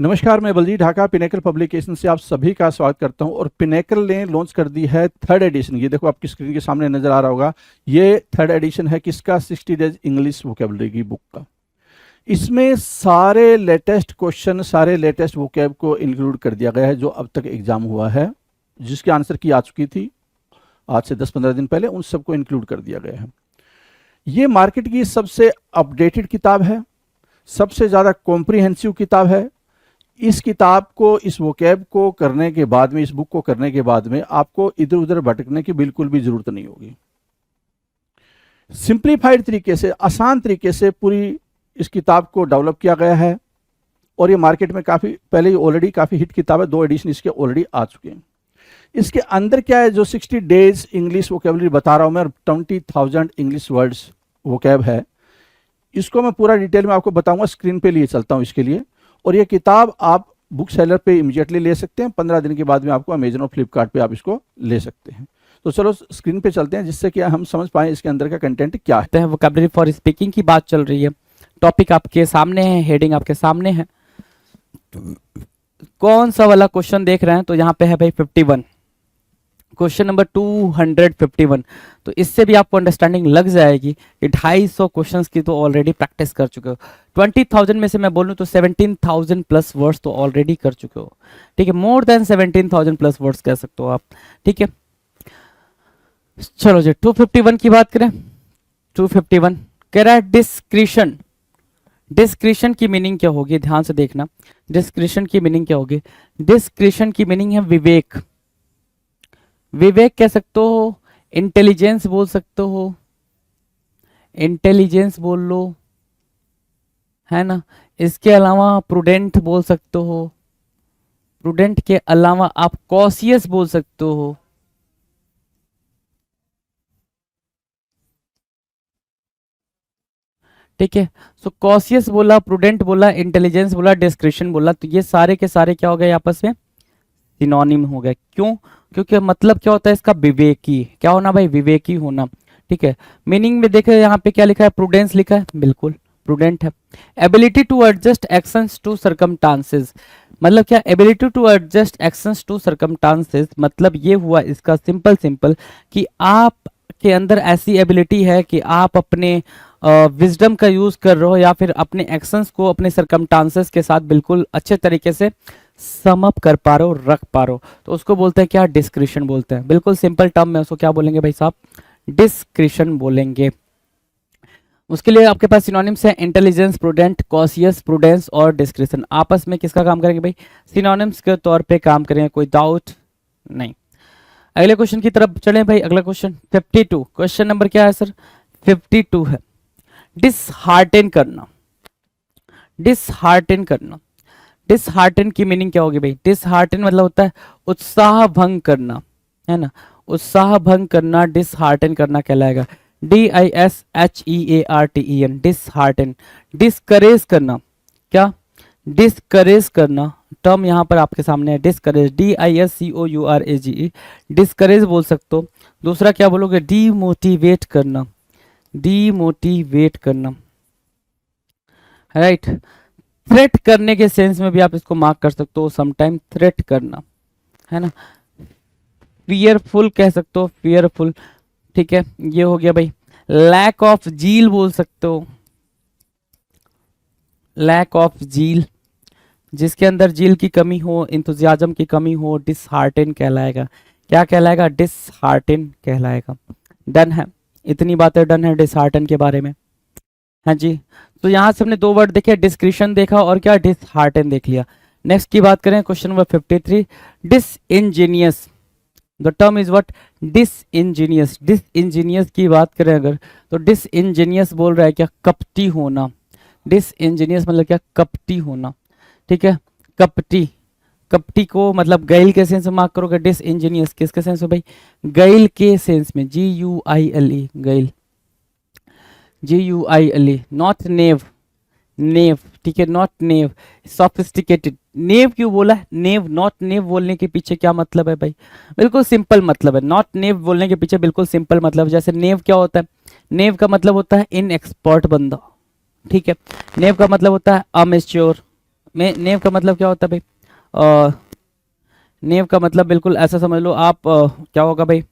नमस्कार, मैं Baljeet Dhaka pinnacle publication से आप सभी का स्वागत करता हूं। और पिनेकल ने लॉन्च कर दी है थर्ड एडिशन। ये देखो आपकी स्क्रीन के सामने नजर आ रहा होगा, ये थर्ड एडिशन है किसका? 60 डेज इंग्लिश वोकेबलरी की बुक का। इसमें सारे लेटेस्ट क्वेश्चन, सारे लेटेस्ट वोकेब को इंक्लूड कर दिया गया है जो अब तक एग्जाम हुआ है, जिसकी आंसर की आ चुकी थी आज से 10-15 दिन पहले, उन सबको इंक्लूड कर दिया गया है। ये मार्केट की सबसे अपडेटेड किताब है, सबसे ज़्यादा कॉम्प्रिहेंसिव किताब है। इस किताब को, इस वोकैब को करने के बाद में, इस बुक को करने के बाद में आपको इधर उधर भटकने की बिल्कुल भी जरूरत नहीं होगी। सिंप्लीफाइड तरीके से, आसान तरीके से पूरी इस किताब को डेवलप किया गया है। और ये मार्केट में काफ़ी पहले ही ऑलरेडी काफ़ी हिट किताब है, 2 एडिशन इसके ऑलरेडी आ चुके हैं। इसके अंदर क्या है, जो 60 डेज इंग्लिश वोकेबलरी बता रहा हूं मैं, 20,000 इंग्लिश वर्ड्स वोकैब है, इसको मैं पूरा डिटेल में आपको बताऊंगा। स्क्रीन पे लिए चलता हूं इसके लिए। और ये किताब आप बुक सेलर पे इमीडिएटली ले सकते हैं, 15 दिन के बाद में आपको अमेजन और फ्लिपकार्ट पे आप इसको ले सकते हैं। तो चलो स्क्रीन पे चलते हैं, जिससे कि हम समझ पाएं इसके अंदर का कंटेंट क्या है। वोकैबुलरी फॉर स्पीकिंग की बात चल रही है, टॉपिक आपके सामने है, हेडिंग आपके सामने है। कौन सा वाला क्वेश्चन देख रहे हैं? तो यहाँ पे है भाई 51, क्वेश्चन नंबर 251। तो इससे भी आपको अंडरस्टैंडिंग लग जाएगी कि 250 क्वेश्चंस की तो ऑलरेडी प्रैक्टिस कर चुके हो। 20,000 में से मैं बोलूँ तो 17,000 प्लस वर्ड्स तो ऑलरेडी कर चुके हो। ठीक है, मोर देन 17,000 प्लस वर्ड्स कह सकते हो आप। ठीक है, चलो जी 251 की बात करें। 251 कह रहा है डिस्क्रिशन। डिस्क्रिशन की मीनिंग क्या होगी? ध्यान से देखना, डिस्क्रिशन की मीनिंग क्या होगी? डिस्क्रिशन की मीनिंग है विवेक। विवेक कह सकते हो, इंटेलिजेंस बोल सकते हो, इंटेलिजेंस बोल लो, है ना। इसके अलावा प्रूडेंट बोल सकते हो, प्रूडेंट के अलावा आप कॉशियस बोल सकते हो। ठीक है, सो कॉशियस बोला, प्रूडेंट बोला, इंटेलिजेंस बोला, डिस्क्रिशन बोला, तो ये सारे के सारे क्या हो गए आपस में? सिनोनिम हो गए। क्यों? क्योंकि मतलब क्या होता है इसका? विवेकी। क्या होना भाई? विवेकी होना। ठीक है, मीनिंग में देखे यहाँ पे क्या लिखा है? प्रूडेंस लिखा है, बिल्कुल प्रूडेंट है। Ability to adjust actions to circumstances, मतलब क्या? Ability to adjust actions to circumstances मतलब ये हुआ इसका सिंपल कि आप के अंदर ऐसी एबिलिटी है कि आप अपने विजडम का यूज कर रहे हो, या फिर अपने एक्शंस को अपने सर्कमस्टांसेस के साथ बिल्कुल अच्छे तरीके से सम अप कर पा रहे हो, रख पा रहे हो, तो उसको बोलते हैं क्या? डिस्क्रिशन बोलते हैं। बिल्कुल सिंपल टर्म में उसको क्या बोलेंगे भाई साहब? डिस्क्रिशन बोलेंगे। उसके लिए आपके पास सिनोनिम्स है इंटेलिजेंस, प्रूडेंट, कॉशियस, प्रूडेंस और डिस्क्रिशन। आपस में किसका काम करेंगे भाई? सिनोनिम्स के तौर पे काम करेंगे, कोई डाउट नहीं। अगले क्वेश्चन की तरफ चलें भाई। अगला क्वेश्चन 52, क्वेश्चन नंबर क्या है सर? 52 है। डिसहार्टन करना। डिसहार्टन करना, डिसहार्टन की मीनिंग क्या होगी भाई? डिसहार्टन मतलब होता है उत्साह भंग करना, है ना। उत्साह भंग करना, डिसहार्टन करना कहलाएगा। DISHEARTEN, dishearten. डिस्करेज करना, क्या? डिस्करेज करना, टर्म यहाँ पर आपके सामने है, डिस्करेज, DISCOURAGE, डिस्करेज बोल सकते हो। दूसरा क्या बोलोगे? डीमोटिवेट करना, डीमोटिवेट करना, राइट। थ्रेट करने के सेंस में भी आप इसको मार्क कर सकते हो, समटाइम थ्रेट करना, है ना। फियरफुल कह सकते हो, फियरफुल। ठीक है, ये हो गया भाई। लैक ऑफ जील बोल सकते हो, लैक ऑफ जील, जिसके अंदर जील की कमी हो, इंथुजियाज्म की कमी हो, डिसहार्टन कहलाएगा। क्या कहलाएगा? डिसहार्टन कहलाएगा। डन है, इतनी बातें डन है डिसहार्टन के बारे में। हाँ जी, तो यहां से हमने 2 वर्ड देखे, डिस्क्रिशन देखा और क्या? डिसहार्टन देख लिया। नेक्स्ट की बात करें, question number 53, disingenuous. The term is what? Disingenuous. Disingenuous की बात करें अगर, तो डिसइंजीनियस बोल रहा है क्या? कपटी होना। डिसइंजीनियस मतलब क्या? कपटी होना। ठीक है, कपटी, कपटी को मतलब गैल के सेंस में मार्क करोगे। डिसइंजीनियस किसके सेंस में भाई? गैल के सेंस में, GUILE, गैल, GUILE, नॉट नेव, नेव। ठीक है, नॉट नेव, सोफिस्टिकेटेड। नेव क्यों बोला है? नेव, नॉट नेव बोलने के पीछे क्या मतलब है भाई? बिल्कुल सिंपल मतलब है। नॉट नेव बोलने के पीछे बिल्कुल सिंपल मतलब, जैसे नेव क्या होता है? नेव का मतलब होता है इन एक्सपर्ट बंदा। ठीक है, नेव का मतलब होता है अमेच्योर, नेव का मतलब क्या होता है भाई? नेव का मतलब बिल्कुल ऐसा समझ लो आप, क्या होगा भाई?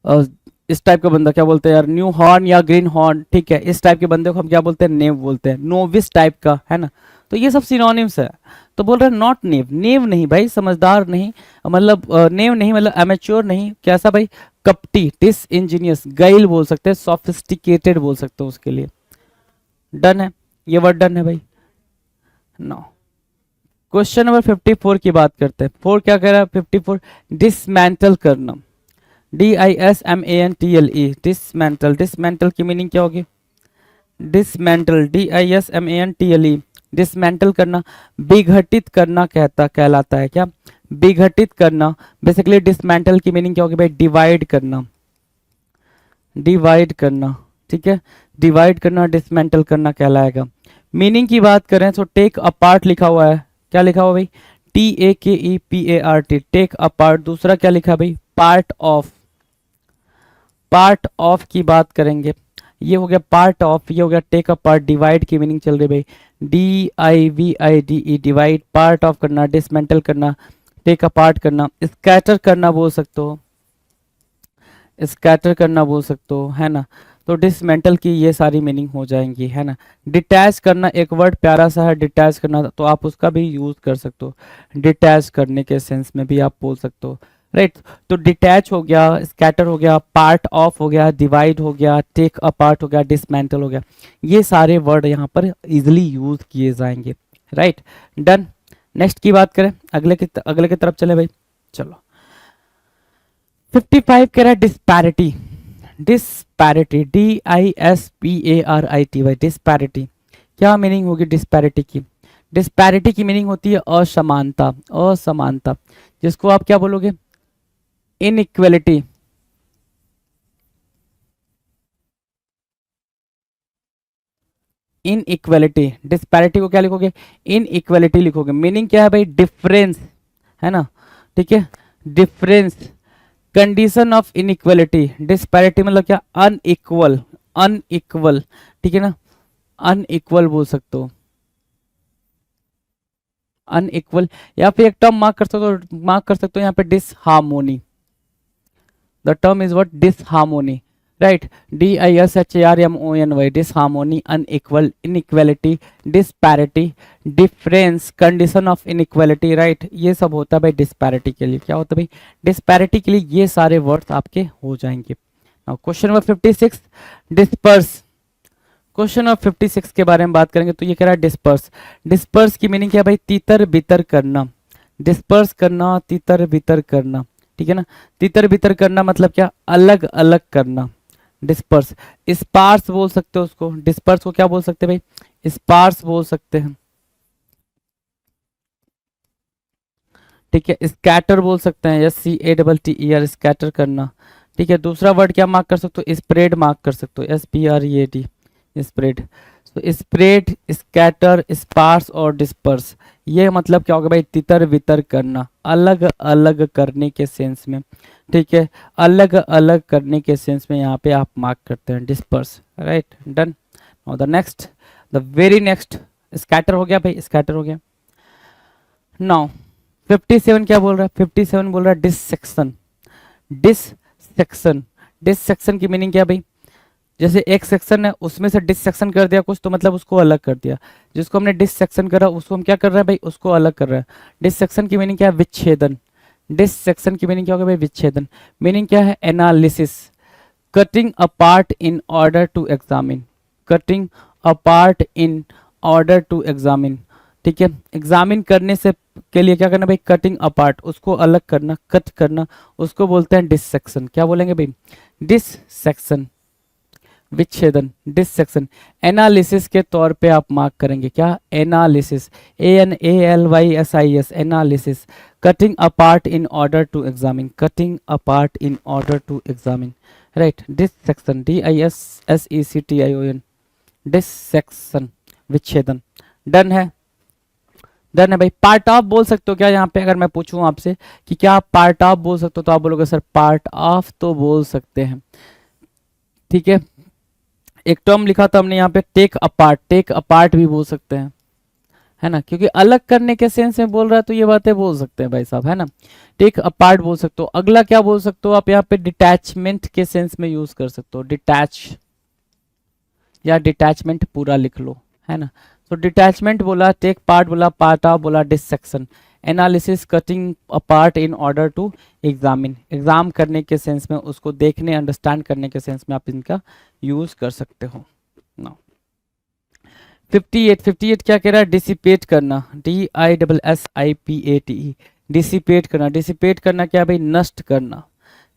अ, इस टाइप का बंदा क्या बोलते हैं यार, न्यू हॉर्न या ग्रीन हॉर्न, ठीक है, इस टाइप के बंदे को हम क्या बोलते हैं? नेव बोलते हैं। नोविस टाइप का, है ना? तो ये सब सिनोनिम्स है। तो बोल रहे हैं नॉट नेव, नेव नहीं भाई, समझदार नहीं, मतलब नेव नहीं, मतलब एमेच्योर नहीं, कैसा भाई? कपटी, डिसइंजीनियस, गैल बोल सकते हैं, सोफिस्टिकेटेड बोल सकते हो उसके लिए। डन है, ये वर्ड डन है भाई। नो, क्वेश्चन नंबर 54 की बात करते हैं। 4 क्या कह रहा है? 54, डिसमेंटल करना, DISMANTLE, डिसमेंटल। डिसमेंटल की मीनिंग क्या होगी? डिसमेंटल, DISMANTLE, डिसमेंटल करना, विघटित करना कहलाता है। क्या? विघटित करना। बेसिकली डिसमेंटल की मीनिंग क्या होगी भाई? डिवाइड करना, डिवाइड करना, ठीक है, डिवाइड करना, डिसमेंटल करना कहलाएगा। मीनिंग की बात करें तो टेक अपार्ट लिखा हुआ है, क्या लिखा हुआ भाई? TAKEPART, take apart. दूसरा क्या लिखा भाई? पार्ट ऑफ, पार्ट ऑफ की बात करेंगे, ये हो गया पार्ट ऑफ, ये हो गया टेक अपार्ट। डिवाइड की मीनिंग चल रही भाई, DIVIDE, डिवाइड, पार्ट ऑफ करना, डिसमेंटल करना, टेक अपार्ट करना, स्कैटर करना बोल सकते हो, स्कैटर करना बोल सकते हो, है ना? तो डिसमेंटल की ये सारी मीनिंग हो जाएंगी, है ना? डिटैच करना, एक वर्ड प्यारा सा है डिटैच करना, तो आप उसका भी यूज कर सकते हो, डिटैच करने के सेंस में भी आप बोल सकते हो, राइट? तो डिटैच हो गया, स्कैटर हो गया, पार्ट ऑफ हो गया, डिवाइड हो गया, टेक अपार्ट हो गया, डिसमेंटल हो गया, ये सारे वर्ड यहाँ पर इजिली यूज किए जाएंगे, राइट? डन। नेक्स्ट की बात करें, अगले की तरफ चले भाई, चलो। 55 कह रहा है डिस्पैरिटी, डिस्पैरिटी, DISPARITY, डिस्पैरिटी। क्या मीनिंग होगी डिस्पैरिटी की? डिस्पैरिटी की मीनिंग होती है असमानता, असमानता, जिसको आप क्या बोलोगे? Inequality, inequality. डिस्पैरिटी को क्या लिखोगे? इनइक्वलिटी लिखोगे। मीनिंग क्या है भाई? डिफरेंस, है ना? ठीक है, difference, condition of inequality. Disparity मतलब क्या? अनइक्वल, अनइक्वल, ठीक है ना? अनइक्वल बोल सकते हो, अनइक्वल। या फिर एक टर्म मार्क कर सकते हो, मार्क कर सकते हो यहाँ पे, disharmony. The term is what? Disharmony, right? DISHARMONY, disharmony, unequal, inequality, disparity, difference, condition of inequality, right? ये सब होता है भाई डिस्पैरिटी के लिए। क्या होता है भाई? डिस्पैरिटी के लिए ये सारे वर्ड्स आपके हो जाएंगे। Question number 56, disperse. Question number 56 के बारे में बात करेंगे तो ये कह रहा है डिस्पर्स। डिस्पर्स की मीनिंग क्या है भाई? तितर बितर करना, डिस्पर्स करना, तितर बितर करना, ठीक है ना? तितर बितर करना मतलब क्या? अलग अलग करना, डिस्पर्स। स्पार्स बोल सकते हो उसको, डिस्पर्स को क्या बोल सकते हैं भाई? स्पार्स बोल सकते हैं, ठीक है? स्कैटर बोल सकते हैं, SCATTER, स्कैटर करना, ठीक है? दूसरा वर्ड क्या मार्क कर सकते हो? स्प्रेड मार्क कर सकते हो, SPREAD, स्प्रेड। तो स्प्रेड, स्कैटर, स्पार्स और डिस्पर्स, ये मतलब क्या होगा भाई? तितर बितर करना, अलग अलग करने के सेंस में, ठीक है? अलग अलग करने के सेंस में यहाँ पे आप मार्क करते हैं disperse, right? Done. Now the next, the very next, scatter हो गया भाई, स्कैटर हो गया। नाउ 57 क्या बोल रहा है? 57 बोल रहा है डिससेक्शन, डिससेक्शन। डिससेक्शन की मीनिंग क्या भाई? जैसे एक सेक्शन है उसमें से डिससेक्शन कर दिया कुछ, तो मतलब उसको अलग कर दिया। जिसको हमने डिससेक्शन करा उसको हम क्या कर रहे हैं भाई? उसको अलग कर रहे हैं। डिससेक्शन की मीनिंग क्या है? विच्छेदन। डिससेक्शन की मीनिंग क्या होगा भाई? विच्छेदन। मीनिंग क्या है? Analysis, cutting apart in order to examine, cutting apart in order to examine, ठीक है? एग्जामिन करने से के लिए क्या करना भाई? कटिंग अपार्ट, उसको अलग करना, कट करना, उसको बोलते हैं डिससेक्शन। क्या बोलेंगे भाई? डिससेक्शन, विच्छेदन, डिससेक्शन। एनालिसिस के तौर पे आप मार्क करेंगे, क्या? Analysis, ANALYSIS, analysis. Cutting apart in order to examine, cutting apart in order to examine, right? Dissection, DISSECTION, dissection, विच्छेदन। डन है, डन है भाई। पार्ट ऑफ बोल सकते हो क्या यहाँ पे? अगर मैं पूछूं आपसे कि क्या आप पार्ट ऑफ बोल सकते हो, तो आप बोलोगे सर पार्ट ऑफ तो बोल सकते हैं, ठीक है? एक टर्म लिखा था हमने यहाँ पे टेक अपार्ट, टेक अपार्ट भी बोल सकते हैं, है ना, क्योंकि अलग करने के सेंस में बोल रहा है तो ये बातें बोल सकते हैं भाई साहब, है ना। टेक अपार्ट बोल सकते हो। अगला क्या बोल सकते हो आप यहाँ पे, डिटैचमेंट के सेंस में यूज कर सकते हो, डिटैच या डिटैचमेंट पूरा लिख लो, है ना। तो डिटैचमेंट बोला, टेक पार्ट बोला, पार्ट ऑफ बोला, dissection, analysis, cutting apart in order to examine, exam करने के सेंस में, उसको देखने अंडरस्टैंड करने के सेंस में आप इनका यूज कर सकते हो। नाउ 58 क्या कह रहा है, डिसिपेट करना, DISSIPATE, डिसिपेट करना, डिसिपेट करना क्या भाई, नष्ट करना,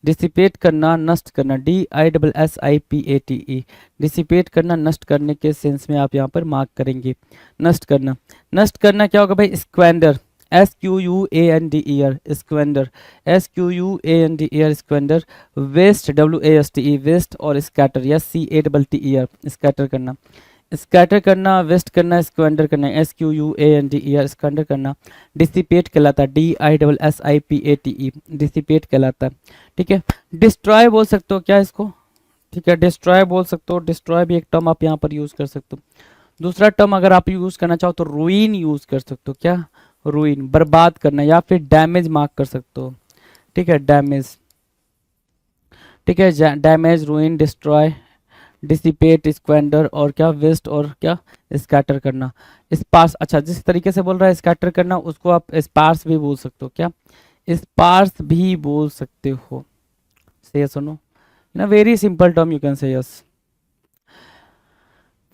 डिसिपेट करना, नष्ट करना, DISSIPATE, डिसिपेट करना, नष्ट करने के सेंस में आप यहाँ पर मार्क करेंगे, नष्ट करना। नष्ट करना क्या होगा भाई, squander, SQUANDER, squander, SQUANDER, squander. Waste, WASTE, waste, और स्कैटर, SCATTER, स्कैटर करना, स्कैटर करना, वेस्ट करना, स्क्वेंडर करना, SQUANDER, स्क्वेंडर करना। डिसिपेट कहलाता है, DISSIPATE, डिसिपेट कहलाता है, ठीक है। डिस्ट्रॉय बोल सकते हो क्या इसको, ठीक है, डिस्ट्रॉय बोल सकते हो, डिस्ट्रॉय भी एक टर्म आप यहाँ पर यूज कर सकते हो। दूसरा टर्म अगर आप यूज करना चाहो तो रूइन यूज कर सकते हो, क्या, रूइन, बर्बाद करना, या फिर डैमेज मार्क कर सकते हो, ठीक है, डैमेज, ठीक है, डैमेज, रूइन, डिस्ट्रॉय, डिसिपेट, स्क्वेंडर, और क्या, वेस्ट, और क्या, स्कैटर करना, स्पार्स। अच्छा, जिस तरीके से बोल रहा है स्कैटर करना, उसको आप स्पार्स भी बोल सकते हो, क्या, स्पार्स भी बोल सकते हो। से सुनो ना, very simple term, you can से यस।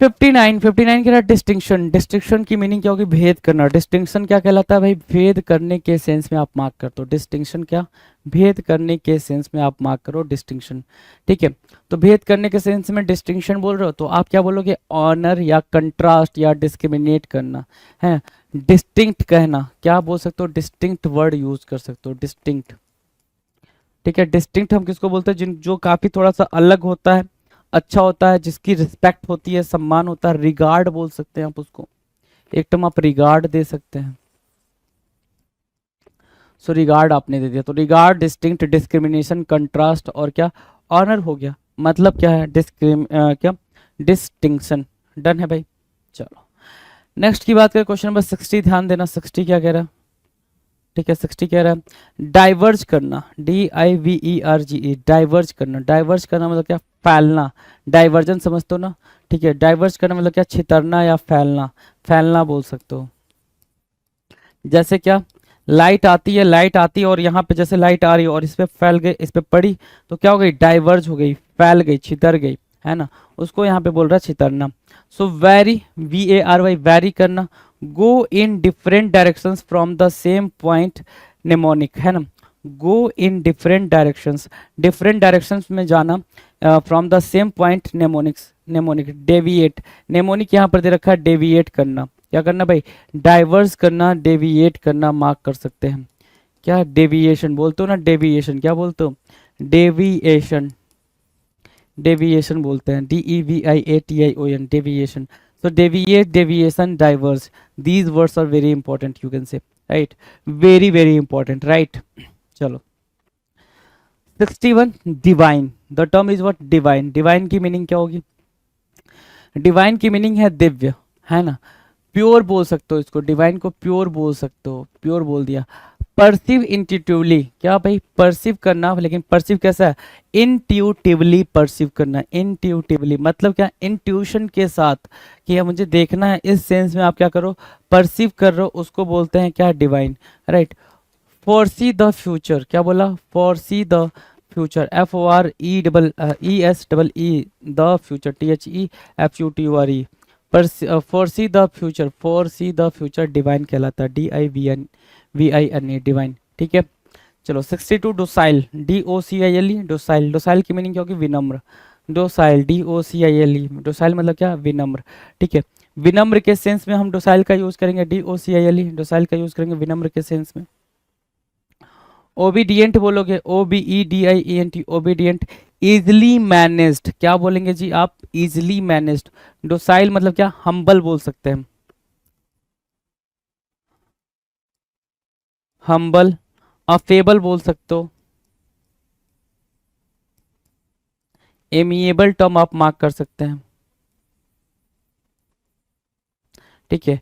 59 कह रहा है डिस्टिंक्शन, डिस्टिंक्शन की मीनिंग क्या होगी, भेद करना। डिस्टिंक्शन क्या कहलाता है भाई, भेद करने के सेंस में आप मार्क करते हो, डिस्टिंक्शन क्या, भेद करने के सेंस में आप मार्क करो, डिस्टिंक्शन, ठीक है। तो भेद करने के सेंस में डिस्टिंक्शन बोल रहे हो तो आप क्या बोलोगे, ऑनर या कंट्रास्ट या डिस्क्रिमिनेट करना, है। डिस्टिंक्ट कहना, क्या बोल सकते हो, डिस्टिंक्ट वर्ड यूज कर सकते हो, डिस्टिंक्ट, ठीक है। डिस्टिंक्ट हम किसको बोलते हैं, जिन जो काफी थोड़ा सा अलग होता है, अच्छा होता है, जिसकी रिस्पेक्ट होती है, सम्मान होता है, रिगार्ड बोल सकते हैं आप उसको, एक टर्म आप रिगार्ड दे सकते हैं। सो रिगार्ड आपने दे दिया, तो रिगार्ड, डिस्टिंक्ट, डिस्क्रिमिनेशन, कंट्रास्ट, और क्या, ऑनर हो गया। मतलब क्या है, क्या, डिस्टिंक्शन। डन है भाई। चलो नेक्स्ट की बात करें, क्वेश्चन नंबर 60, ध्यान देना, 60 क्या कह रहा है, ठीक है, 60 कह रहा है डाइवर्ज करना, DIVERGE, डाइवर्ज करना, डाइवर्ज करना मतलब क्या, फैलना, डाइवर्जन समझते हो ना, ठीक है। डाइवर्ज करना मतलब क्या, छितरना या फैलना, फैलना बोल सकते हो। जैसे क्या, लाइट आती है, लाइट आती है और यहाँ पे जैसे लाइट आ रही है और इस पे फैल गई, इस पे पड़ी, तो क्या हो गई, डाइवर्ज हो गई, फैल गई, छितर गई, है ना, उसको यहाँ पे बोल रहा है छितरना। सो वेरी, VARY, वेरी करना, go in different directions from the same point, mnemonic, है ना, go in different directions, different directions में जाना, from the same point, mnemonics, mnemonic, deviate, mnemonic यहाँ पर दे रखा है, डेविएट करना, क्या करना भाई, डाइवर्स करना, डेविएट करना, मार्क कर सकते हैं, क्या, डेविएशन बोलते हो ना, डेविएशन क्या बोलते हो, डेविएशन, डेविएशन बोलते हैं, DEVIATION, deviation. so deviate, deviation, diverse, these words are very important, you can say, right, very very important, right। चलो 61, divine, the term is what, divine, divine की मीनिंग क्या होगी, डिवाइन की मीनिंग है दिव्य, है ना, प्योर बोल सकते हो इसको, डिवाइन को प्योर बोल सकते हो, प्योर बोल दिया। परसीव इंट्यूटिवली, क्या भाई, परसीव करना, लेकिन परसीव कैसा है, इंट्यूटिवली परसीव करना, इंट्यूटिवली मतलब क्या, इंट्यूशन के साथ, कि यह मुझे देखना है, इस सेंस में आप क्या करो, परसीव कर रहे हो, उसको बोलते हैं क्या, divine, right. Foresee the future, क्या बोला, foresee the future, FOREES the future, THEFUTURE, foresee the future, foresee the future divine कहलाता है, DIVINE, डिवाइन, ठीक है। चलो 62, डोसाइल, DOCILE, डोसाइल, डोसाइल की मीनिंग क्या होगी, विनम्र, डोसाइल, DOCILE, डोसाइल मतलब क्या, विनम्र, ठीक है। विनम्र के सेंस में हम डोसाइल का यूज करेंगे, DOCILE, डोसाइल का यूज करेंगे विनम्र के सेंस में। ओबीडियंट बोलोगे, OBEDIENT, ओबीडियंट। इजली मैनेज्ड, क्या बोलेंगे जी आप, इजली मैनेज्ड। डोसाइल मतलब क्या, हम्बल बोल सकते हैं, हम्बल। अफेबल बोल सकते हो, एमिएबल टर्म आप मार्क कर सकते हैं, ठीक है।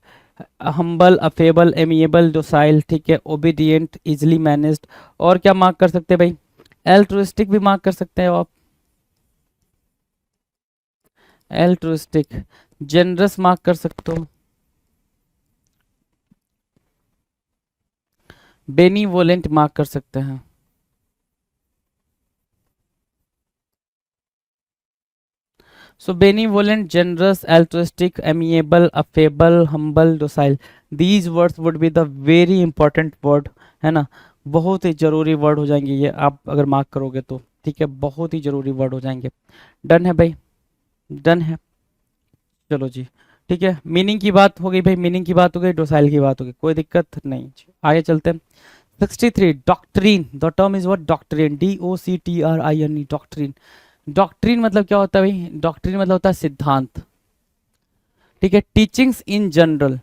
हम्बल, अफेबल, एमिएबल, डोसाइल, ठीक है, ओबीडियंट, इजिली मैनेज्ड। और क्या मार्क कर सकते हैं भाई? एल्ट्रुइस्टिक भी मार्क कर सकते हैं आप, एल्ट्रुइस्टिक। जेनरस मार्क कर सकते हो, बेनीवोलेंट मार्क कर सकते हैं। So benevolent, generous, altruistic, amiable, affable, humble, docile. These words would be the very important word, है ना? बहुत ही जरूरी वर्ड हो जाएंगे ये, आप अगर मार्क करोगे तो, ठीक है, बहुत ही जरूरी वर्ड हो जाएंगे। डन है भाई, डन है। चलो जी, ठीक है, मीनिंग की बात हो गई भाई, मीनिंग की बात हो गई, डोसाइल की बात हो गई, कोई दिक्कत नहीं। आगे चलते हैं। 63 doctrine, the term is what? Doctrine, DOCTRINE, doctrine. Doctrine मतलब क्या होता है भाई? डॉक्ट्रीन मतलब होता है सिद्धांत, ठीक है। Teachings in general,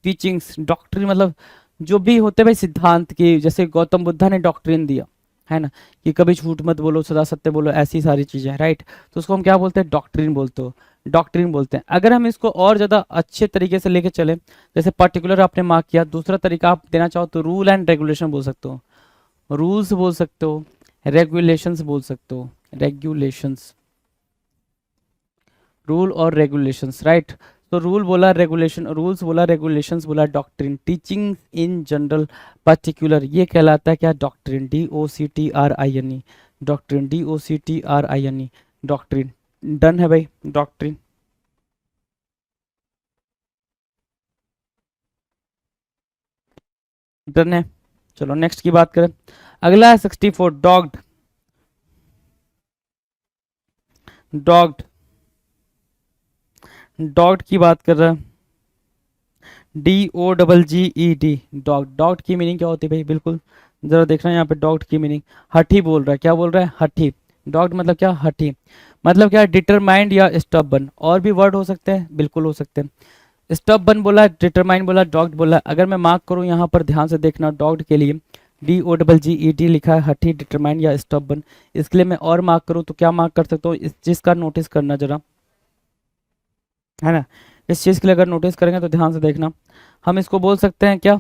teachings, doctrine मतलब जो भी होते हैं भाई सिद्धांत की, जैसे गौतम बुद्धा ने डॉक्ट्रीन दिया है ना, कि कभी झूठ मत बोलो, सदा सत्य बोलो, ऐसी सारी चीजें, राइट। तो उसको हम क्या बोलते हैं? डॉक्ट्रीन बोलते हो, डॉक्ट्रीन बोलते हैं। अगर हम इसको और ज्यादा अच्छे तरीके से लेके चले, जैसे पर्टिकुलर आपने मार्क किया, दूसरा तरीका आप देना चाहो तो रूल एंड रेगुलेशन बोल सकते हो, रूल्स बोल सकते हो, रेगुलेशंस बोल सकते हो, रेगुलेशंस, रूल और रेगुलेशंस, राइट। तो रूल बोला, रेगुलेशन, रूल्स बोला, रेगुलेशंस बोला, doctrine, teaching in general, particular, ये कहलाता है क्या? Doctrine, DOCTRINE, doctrine, DOCTRINE, doctrine. Done है भाई, डॉक्ट्रिन। डन है। चलो नेक्स्ट की बात करें। अगला है 64 डॉग्ड, डॉग्ड, डॉग्ड की बात कर रहा है, DOGGED, डॉग। डॉग की मीनिंग क्या होती है भाई? बिल्कुल जरा देखना यहाँ पे, डॉग की मीनिंग हठी बोल रहा है, क्या बोल रहा है? हठी। डॉग मतलब क्या? हठी। मतलब क्या? डिटरमाइंड या स्टबन। और भी वर्ड हो सकते हैं, बिल्कुल हो सकते हैं। स्टबन बोला, डिटरमाइंड बोला, डॉग्ड बोला। अगर मैं मार्क करूँ यहाँ पर, ध्यान से देखना, डॉग्ड के लिए DOGGED लिखा है, हठी, डिटरमाइंड या स्टबन। इसके लिए मैं और मार्क करूँ तो क्या मार्क कर सकता हूँ? इस चीज का नोटिस करना जरा, है ना। इस चीज के लिए अगर नोटिस करेंगे तो ध्यान से देखना, हम इसको बोल सकते हैं क्या?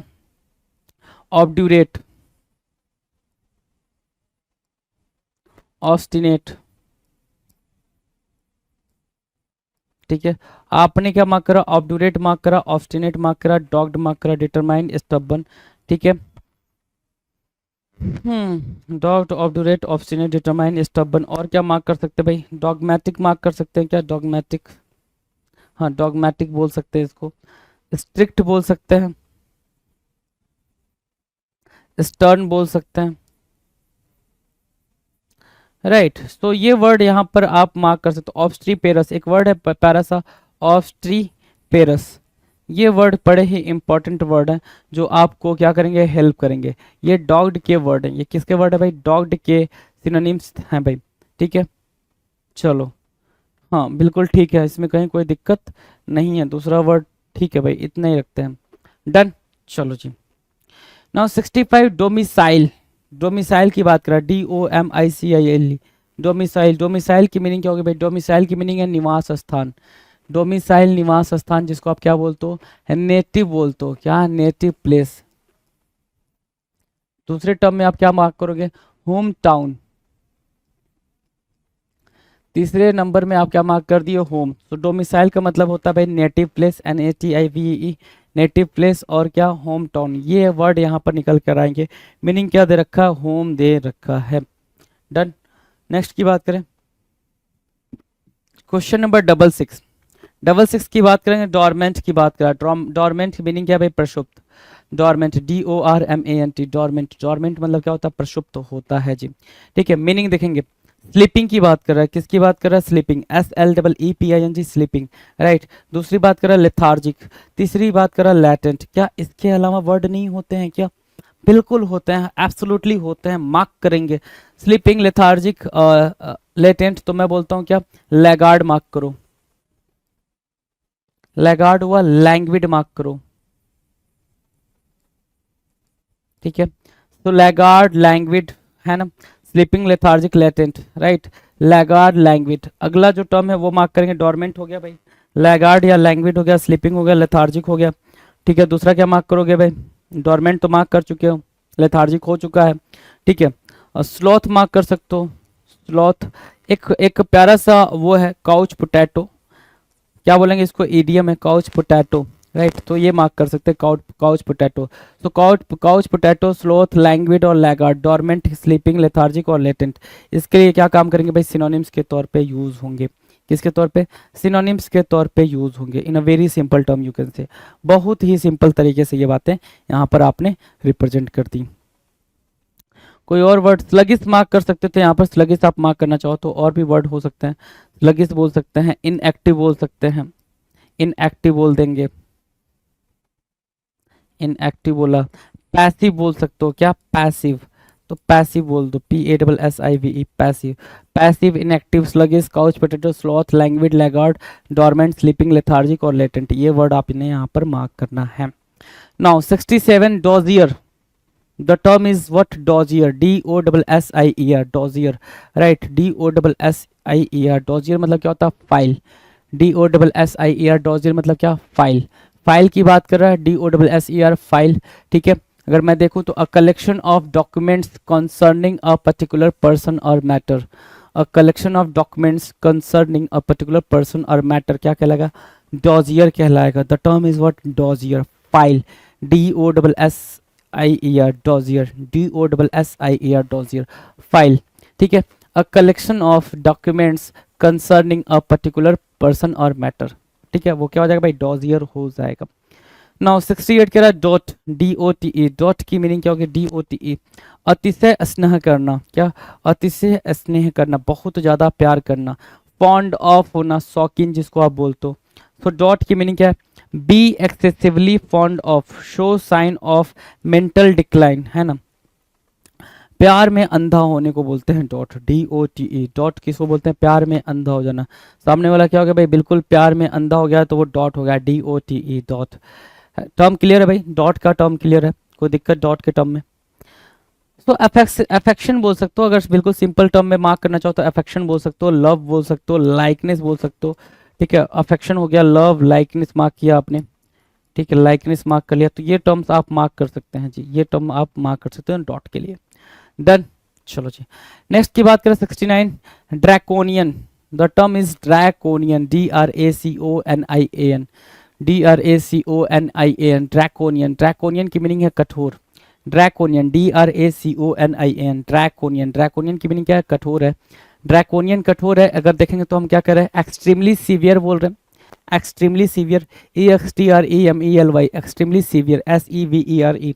ऑब्ड्यूरेट, ऑब्स्टिनेट, ठीक है। आपने क्या मार्क करा? ऑब्ड्यूरेट मार्क करा, ऑब्स्टिनेट मार्क करा, डॉग्ड मार्क करा, डिटरमाइंड, स्टबन, ठीक है। डॉग्ड, ऑब्ड्यूरेट, ऑब्स्टिनेट, डिटरमाइंड, स्टबन। और क्या मार्क कर सकते हैं भाई? डॉगमेटिक मार्क कर सकते हैं क्या? डॉगमेटिक, हाँ डॉगमेटिक बोल सकते हैं इसको। स्ट्रिक्ट बोल सकते हैं, स्टर्न बोल सकते हैं, राइट। तो ये वर्ड यहाँ पर आप मार्क कर सकते हो। ऑब्स्ट्रीपेरस एक वर्ड है, पैरासा, ऑब्स्ट्रीपेरस, ये वर्ड बड़े ही इंपॉर्टेंट वर्ड है, जो आपको क्या करेंगे? हेल्प करेंगे। ये डॉग्ड के वर्ड है, ये किसके वर्ड है भाई? डॉग्ड के सिनोनिम्स हैं भाई, ठीक है। चलो, हाँ बिल्कुल ठीक है, इसमें कहीं कोई दिक्कत नहीं है। दूसरा वर्ड ठीक है भाई, इतना ही रखते हैं। डन। चलो जी, नाउ 65 डोमिसाइल, डोमिसाइल की बात करें, DOMICIL, डोमिसाइल। डोमिसाइल की मीनिंग क्या होगी भाई? डोमिसाइल की मीनिंग है निवास स्थान। डोमिसाइल निवास स्थान, जिसको आप क्या बोलते हो? नेटिव बोलते हो, क्या? Native place. दूसरे टर्म में आप क्या मार्क करोगे? Home town. तीसरे नंबर में आप क्या मार्क कर दिए? होम। तो डोमिसाइल का मतलब होता है भाई native place, NATIVE, native place, और क्या? Home town. ये वर्ड यहाँ पर निकल कर आएंगे। मीनिंग क्या दे रखा? होम दे रखा है। डन। नेक्स्ट की बात करें, क्वेश्चन नंबर 66, 66 की बात करेंगे, डॉर्मेंट की बात करें। डॉर्मेंट मीनिंग क्या भाई? प्रसुप्त। Dormant, DORMANT, dormant. डॉर्मेंट मतलब क्या होता है? प्रसुप्त होता है जी, ठीक है। मीनिंग देखेंगे, स्लीपिंग की बात कर रहा है, किसकी बात कर रहा है? Sleeping, SLEEPING, sleeping, right. दूसरी बात कर रहा है लेथार्जिक, तीसरी बात कर रहा है लैटेंट। क्या इसके अलावा वर्ड नहीं होते हैं क्या? बिल्कुल होते हैं, एब्सोल्युटली होते हैं, मार्क करेंगे। Sleeping, lethargic, latent. तो मैं बोलता हूँ क्या? लैगार्ड मार्क करो, लैगार्ड हुआ, लैंग्विड मार्क करो, ठीक है। तो लैगार्ड, लैंग्विड, है ना। Sleeping, lethargic, latent, right. Laggard, languid. अगला जो टर्म है वो मार्क करेंगे, डोरमेंट हो गया भाई, लैगार्ड या लैंग्विड हो गया, स्लीपिंग हो गया, लेथार्जिक हो गया, ठीक है, दूसरा क्या मार्क करोगे भाई, डोरमेंट तो मार्क कर चुके हो, लेथार्जिक हो चुका है, ठीक है। स्लॉथ मार्क कर सकते हो, स्लॉथ एक प्यारा सा वो है, काउच पोटैटो, क्या बोलेंगे इसको, ईडियम है, काउच पोटैटो, राइट, तो ये मार्क कर सकते हैं काउच पोटैटो। तो काउच पोटैटो, स्लॉथ, लैंग्विड और लैगार्ड, डोरमेंट, स्लीपिंग, लेथार्जिक और लेटेंट, इसके लिए क्या काम करेंगे भाई, सिनोनिम्स के तौर पे यूज होंगे। किसके तौर पे, सिनोनिम्स के तौर पे यूज होंगे, in a very simple term you can say, बहुत ही सिंपल तरीके से ये बातें यहाँ पर आपने रिप्रेजेंट कर दी। कोई और वर्ड, स्लगिस मार्क कर सकते थे, यहाँ पर स्लगिस आप मार्क करना चाहो तो और भी वर्ड हो सकते हैं, स्लगिस बोल सकते हैं, इनएक्टिव बोल सकते हैं, इनएक्टिव बोल देंगे, इनएक्टिव बोला, पैसिव बोल सकते हो, क्या पैसिव, तो पैसिव बोल दो, PASSIVE, passive, passive, inactive, sluggish, couch potato, sloth, languid, laggard, dormant, sleeping, lethargic और लेटेंट, ये वर्ड आपने यहाँ पर मार्क करना है। Now 67, dossier, the term is what, dozier, DOSSIER, dozier, right, DOSSIER, dozier मतलब क्या होता है, फाइल, DOSSIER, dozier मतलब क्या, फाइल, फाइल की बात कर रहा है, DOSSER, फाइल, ठीक है। अगर मैं देखूं तो a collection of documents concerning a particular person or matter, a collection of documents concerning a particular person or matter क्या कहलाएगा, डॉजियर कहलाएगा। The term is what, dossier, file, DOSSIER, dossier, DOSSIER, dossier, file, ठीक है। A collection of documents concerning a particular person or matter, ठीक है, वो क्या हो जाएगा भाई, डॉजियर हो जाएगा। नाउ 68 कह रहा है डॉट, DOTE, डॉट की मीनिंग क्या होगी, DOTE, अतिशय स्नेह करना, क्या, अतिशय स्नेह करना, बहुत ज़्यादा प्यार करना, फॉन्ड ऑफ होना, शौकीन जिसको आप बोलते हो। तो डॉट की मीनिंग क्या है, be excessively fond of, show sign of mental decline, है ना, प्यार में अंधा होने को बोलते हैं डॉट, DOTE, डॉट किसको बोलते हैं, प्यार में अंधा हो जाना। सामने वाला क्या हो गया भाई, बिल्कुल प्यार में अंधा हो गया तो वो डॉट हो गया, DOTE, डॉट। टर्म क्लियर है भाई, डॉट का टर्म क्लियर है, कोई दिक्कत डॉट के टर्म में। तो अफेक्शन बोल सकते हो, अगर बिल्कुल सिंपल टर्म में मार्क करना चाहो तो अफेक्शन बोल सकते हो, लव बोल सकते हो, लाइकनेस बोल सकते हो, ठीक है। अफेक्शन हो गया, लव, लाइकनेस मार्क किया आपने, ठीक है, लाइकनेस मार्क कर लिया, तो ये टर्म्स आप मार्क कर सकते हैं जी, ये टर्म आप मार्क कर सकते हैं डॉट के लिए, डन। चलो जी, नेक्स्ट की बात करें 69, draconian, the term is draconian, DRACONIAN, DRACONIAN, draconian, draconian की मीनिंग है कठोर, ड्रैकोनियन, DRACONIAN, ड्रैकोनियन, ड्रैकोनियन की मीनिंग क्या है, कठोर है, ड्रैकोनियन कठोर है। अगर देखेंगे तो हम क्या कर रहे हैं, एक्सट्रीमली सीवियर बोल रहे हैं, extremely severe, EXTREMELY, extremely severe, SEVERE,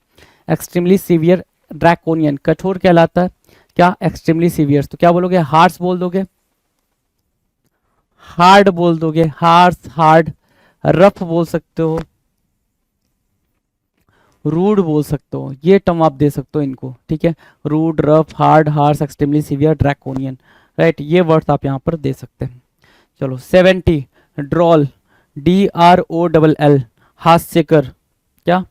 extremely severe, draconian कठोर कहलाता है, क्या, एक्सट्रीमली सीवियर। तो क्या बोलोगे, हार्श बोल दोगे, हार्ड बोल दोगे, हार्श, हार्ड, रफ बोल सकते हो, रूड बोल सकते हो, ये टर्म आप दे सकते हो इनको, ठीक है, rude, rough, hard, harsh, extremely severe, draconian, right, ये वर्ड्स आप यहाँ पर दे सकते हैं। चलो 70, ड्रॉल, DROLL, हास्यकर, क्या,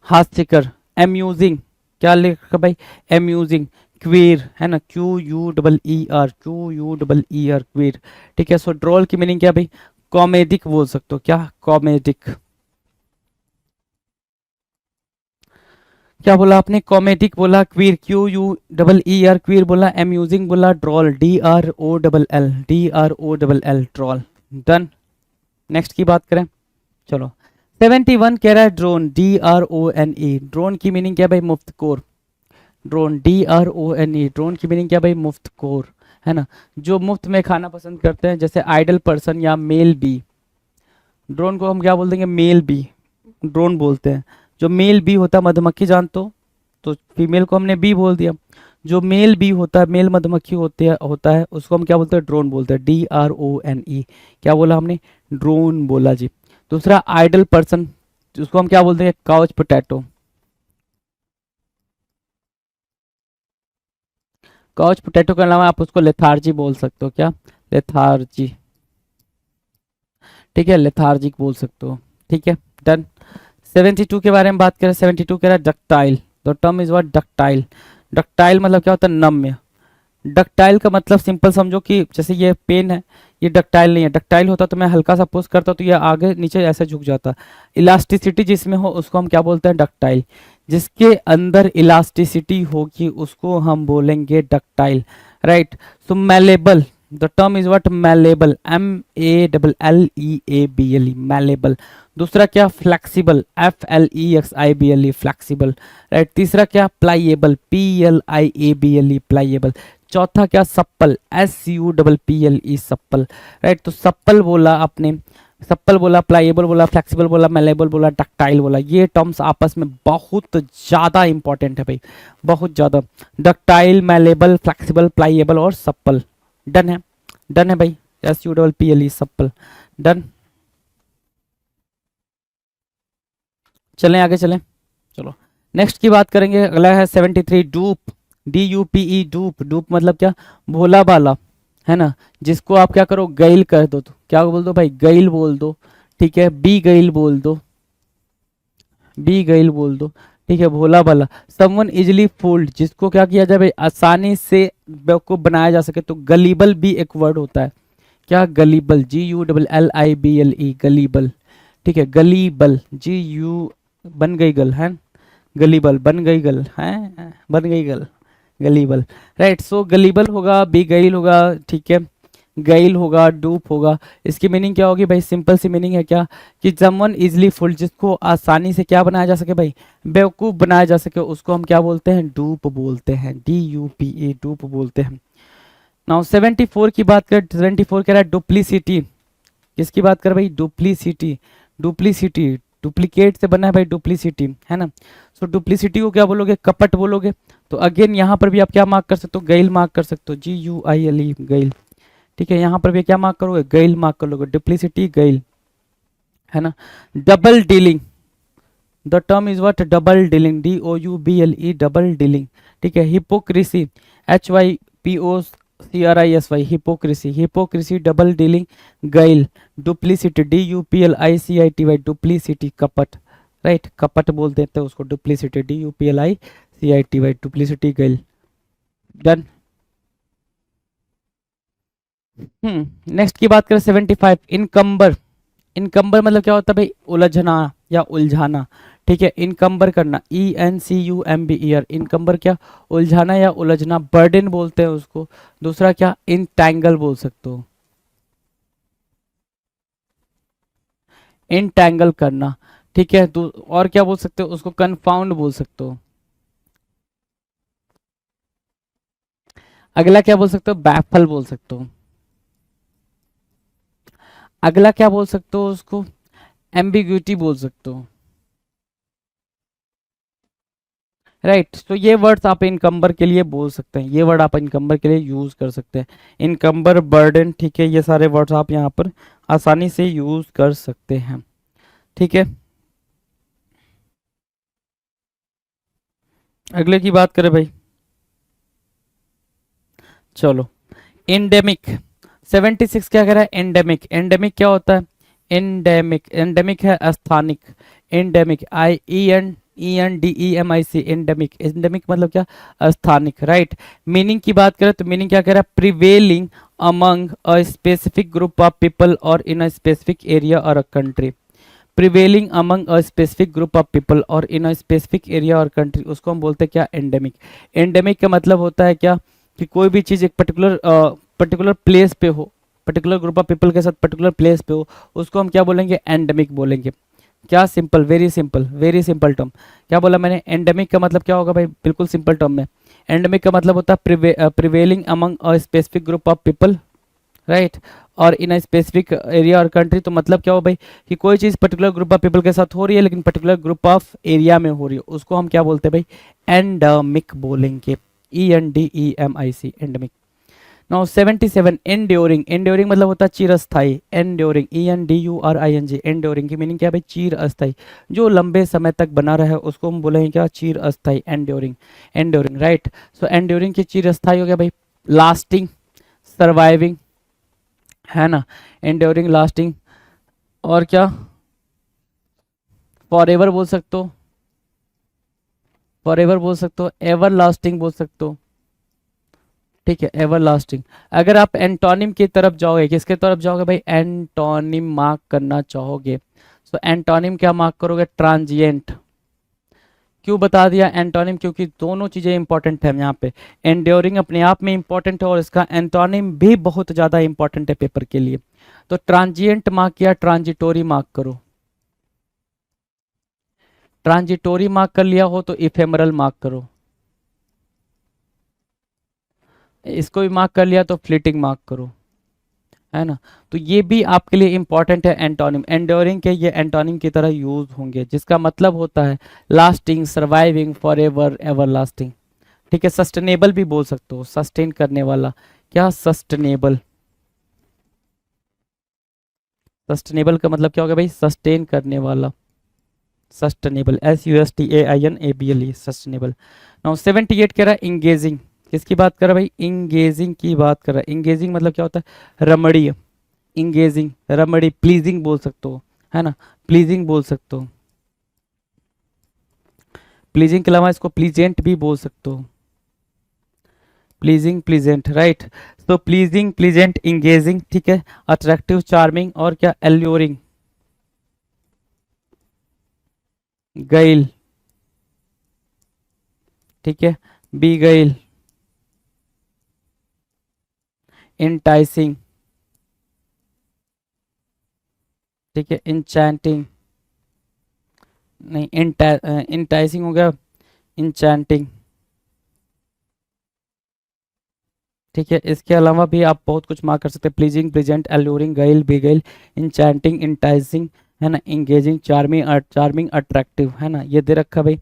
हास्यकर, एम्यूजिंग, क्या लिखा भाई, एम्यूजिंग, क्वीर, है ना, QUEER, क्वीर, ठीक है। सो ड्रॉल की मीनिंग क्या भाई, कॉमेडिक बोल सकते हो, क्या, कॉमेडिक, क्या बोला आपने, कॉमेडिक बोला, क्वीर, QUEER, क्वीर बोला, एम्यूजिंग बोला, ड्रॉल, DROLL, ड्रॉल, डन। नेक्स्ट की बात करें, चलो 71 कह रहा है ड्रोन, DRONE, ड्रोन की मीनिंग क्या भाई, मुफ्तखोर, ड्रोन, DRONE, ड्रोन की मीनिंग क्या भाई, मुफ्तखोर, है ना, जो मुफ्त में खाना पसंद करते हैं, जैसे आइडल पर्सन या मेल बी, ड्रोन को हम क्या बोल देंगे, मेल बी, ड्रोन बोलते हैं। जो मेल बी होता है, मधुमक्खी जानते हो, तो फीमेल को हमने बी बोल दिया, जो मेल बी होता है, मेल मधुमक्खी होता है, उसको हम क्या बोलते हैं, ड्रोन बोलते हैं, DRONE, क्या बोला हमने, ड्रोन बोला जी। दूसरा आइडल पर्सन, उसको हम क्या बोलते हैं, काउच पोटैटो, काउच पोटैटो के अलावा आप उसको लेथार्जी बोल सकते हो, क्या, लेथार्जी, ठीक है, लेथार्जिक बोल सकते हो, ठीक है, डन। 72 के बारे में बात करें, 72 कह रहा है ductile, the term is what, ductile, ductile मतलब क्या होता है, नम्य, डक्टाइल का मतलब सिंपल समझो कि जैसे ये पेन है, ये डक्टाइल नहीं है। डक्टाइल होता तो मैं हल्का सा पुश करता तो ये आगे नीचे ऐसे झुक जाता। इलास्टिसिटी जिसमें हो उसको हम क्या बोलते हैं? डक्टाइल। जिसके अंदर इलास्टिसिटी होगी उसको हम बोलेंगे ductile, right. So malleable, the term is what? Malleable, MALLEABLE, malleable. दूसरा क्या? Flexible, FLEXIBLE, flexible, right. तीसरा क्या? प्लाइएबल, PLIABLE, प्लाइएबल। चौथा क्या? Supple, SUPPLE, supple, right. तो सप्पल बोला आपने, सप्पल बोला, प्लाइएबल बोला, फ्लेक्सिबल बोला, मेलेबल बोला, डक्टाइल बोला। ये टर्म्स आपस में बहुत ज्यादा इंपॉर्टेंट है भाई, बहुत ज्यादा। डक्टाइल, मेलेबल, फ्लेक्सिबल, प्लाइएबल और सप्पल। डन है? डन है भाई? SUPPLE, supple. डन। चलें आगे चलें, चलो नेक्स्ट की बात करेंगे। अगला है 73, डूप, DUPE, डूप। डूप मतलब क्या? भोला भाला, है ना। जिसको आप क्या करो? गैल कर दो। तो क्या बोल दो भाई? गैल बोल दो, ठीक है। बी गैल बोल दो, बी गैल बोल दो, ठीक है। भोला भाला। समवन इजिली फूल्ड, जिसको क्या किया जाए भाई? आसानी से बेवकूफ बनाया जा सके। तो गलीबल भी एक वर्ड होता है। क्या? गलीबल, GULLIBLE, गलीबल, ठीक है। गलीबल, GU, बन गई गल है, गलीबल, बन गई गल है, बन गई गल, गलीबल, राइट। सो गलीबल होगा, बी गईल होगा, ठीक है। गईल होगा, डूप होगा। इसकी मीनिंग क्या होगी भाई? सिंपल सी मीनिंग है क्या? कि समवन इजिली फुल, जिसको आसानी से क्या बनाया जा सके भाई? बेवकूफ बनाया जा सके, उसको हम क्या बोलते हैं? डूप बोलते हैं, DUPE, डूप बोलते हैं। नाउ 74 की बात करें। 74 कह रहा है डुप्लीसिटी। किसकी बात कर भाई? डुप्लीसिटी, डुप्लीसिटी, डुप्लीकेट से बना है भाई, डुप्लीसिटी, है ना। सो डुप्लीसिटी को क्या बोलोगे? कपट बोलोगे। तो अगेन यहाँ पर भी आप क्या मार्क कर सकते हो? गैल मार्क कर सकते हो, GUILE, गैल, ठीक है। यहाँ पर भी क्या मार्क करोगे? गैल मार्क कर लोगे, डुप्लीसिटी, गैल, है ना। Double dealing, the term is what? Double dealing, DOUBLE, double dealing, ठीक है। Hypocrisy, HYPOCRISY, hypocrisy, hypocrisy, double dealing, गैल। डुप्लीसिटी, DUPLICITY, डुप्लीसिटी, कपट, राइट। कपट बोल देते हैं उसको, डुप्लीसिटी, DUPLICITY, डुप्लीसिटी, गैल। डन। नेक्स्ट की बात करें 75, इनकम्बर। इनकम्बर मतलब क्या होता है भाई? उलझना या उलझाना, ठीक है। इनकम्बर करना, ENCUMBER, इनकम्बर क्या? उलझाना या उलझना। बर्डन बोलते हैं उसको। दूसरा क्या? इंटैंगल बोल सकते हो, इंटैंगल करना, ठीक है। और क्या बोल सकते हो उसको? कन्फाउंड बोल सकते हो। अगला क्या बोल सकते हो? बैफल बोल सकते हो। अगला क्या बोल सकते हो उसको? एम्बिग्यूटी बोल सकते हो, राइट। तो ये वर्ड्स आप इनकम्बर के लिए बोल सकते हैं, ये वर्ड आप इनकम्बर के लिए यूज कर सकते हैं। इनकम्बर, बर्डन, ठीक है। ये सारे वर्ड्स आप यहाँ पर आसानी से यूज कर सकते हैं, ठीक है। अगले की बात करें भाई, चलो। एंडेमिक, 76 क्या कह रहा है? एंडेमिक। एंडेमिक क्या होता है? एंडेमिक, एंडेमिक है स्थानिक। Endemic, ENDEMIC, endemic. एंडेमिक मतलब क्या? स्थानिक, राइट। मीनिंग की बात करें तो मीनिंग क्या कह रहा है? Prevailing among a specific group of people और इन अ स्पेसिफिक एरिया और a country. Prevailing among a specific group of people और इन अ स्पेसिफिक एरिया और कंट्री, उसको हम बोलते हैं क्या? एंडेमिक। एंडेमिक का मतलब होता है क्या? कि कोई भी चीज़ एक पर्टिकुलर प्लेस पे हो, पर्टिकुलर ग्रुप ऑफ पीपल के साथ पर्टिकुलर प्लेस पे हो, उसको हम क्या बोलेंगे? एंडेमिक बोलेंगे। क्या? Simple, very simple term. क्या बोला मैंने? एंडेमिक का मतलब क्या होगा भाई? बिल्कुल सिंपल टर्म में। एंडेमिक का मतलब होता है prevailing among a specific group of people, right, और इन अ स्पेसिफिक एरिया और कंट्री। तो मतलब क्या हो भाई? कि कोई चीज़ पर्टिकुलर ग्रुप ऑफ पीपल के साथ हो रही है लेकिन पर्टिकुलर ग्रुप ऑफ एरिया में हो रही है, उसको हम क्या बोलते हैं भाई? एंडेमिक बोलेंगे, ENDEMIC, endemic. Now 77, enduring. Enduring मतलब होता है चिरस्थाई। एंड्योरिंग, ENDURING, एंड्योरिंग की मीनिंग क्या है भाई? चिर अस्थाई, जो लंबे समय तक बना रहे उसको हम बोलेंगे क्या? चिर अस्थाई, एंड्योरिंग, एंड्योरिंग, राइट। सो एंड्योरिंग की चिर अस्थाई हो गया भाई, लास्टिंग, सर्वाइविंग, है ना। एंड्योरिंग, लास्टिंग, और क्या? फॉर एवर बोल सकते हो, फॉर एवर बोल सकते हो, एवर लास्टिंग बोल सकते हो, ठीक है, एवरलास्टिंग। अगर आप एंटोनिम की तरफ जाओगे, किसके तरफ जाओगे भाई, एंटोनिम मार्क करना चाहोगे, तो एंटोनिम क्या मार्क करोगे, ट्रांजिएंट। क्यों बता दिया एंटोनिम, क्योंकि दोनों चीजें इंपॉर्टेंट है यहाँ पे। एंड्योरिंग अपने आप में इंपॉर्टेंट है और इसका एंटोनिम भी बहुत ज्यादा इंपॉर्टेंट है पेपर के लिए। तो ट्रांजिएंट मार्क किया, ट्रांजिटोरी मार्क करो। ट्रांजिटोरी मार्क कर लिया हो तो इफेमरल मार्क करो। इसको भी मार्क कर लिया तो फ्लीटिंग मार्क करो, है ना। तो ये भी आपके लिए इंपॉर्टेंट है एंटोनिम। एंड्योरिंग के ये एंटोनिम की तरह यूज होंगे, जिसका मतलब होता है लास्टिंग, सर्वाइविंग, फॉरएवर, एवरलास्टिंग। ठीक है, सस्टेनेबल भी बोल सकते हो, सस्टेन करने वाला। क्या, सस्टेनेबल। सस्टेनेबल का मतलब क्या होगा भाई, सस्टेन करने वाला। Sustainable, SUSTAINABLE, sustainable. नाउ 78 कह रहा है इंगेजिंग। किसकी बात कर रहा है भाई, इंगेजिंग की बात कर रहा है। इंगेजिंग मतलब क्या होता है, रमणीय। इंगेजिंग, रमणी, प्लीजिंग बोल सकते हो, है ना, प्लीजिंग बोल सकते हो। प्लीजिंग के अलावा इसको प्लीजेंट भी बोल सकते हो। Pleasing, pleasant, right. तो प्लीजिंग, प्लीजेंट, इंगेजिंग, ठीक है। अट्रैक्टिव, चार्मिंग, और क्या, एल्योरिंग, गैल, ठीक है, बी गैल, इंटाइसिंग, ठीक है, इंचैंटिंग, नहीं, इंटाइसिंग हो गया, इंचैंटिंग, ठीक है। इसके अलावा भी आप बहुत कुछ मार्क कर सकते हैं, प्लीजिंग, प्लीजेंट, एल्यूरिंग, गैल, बेगैल, इंचैंटिंग, इंटाइसिंग, है ना, इंगेजिंग, चार्मिंग, चार्मिंग, अट्रैक्टिव, है ना, ये दे रखा भाई।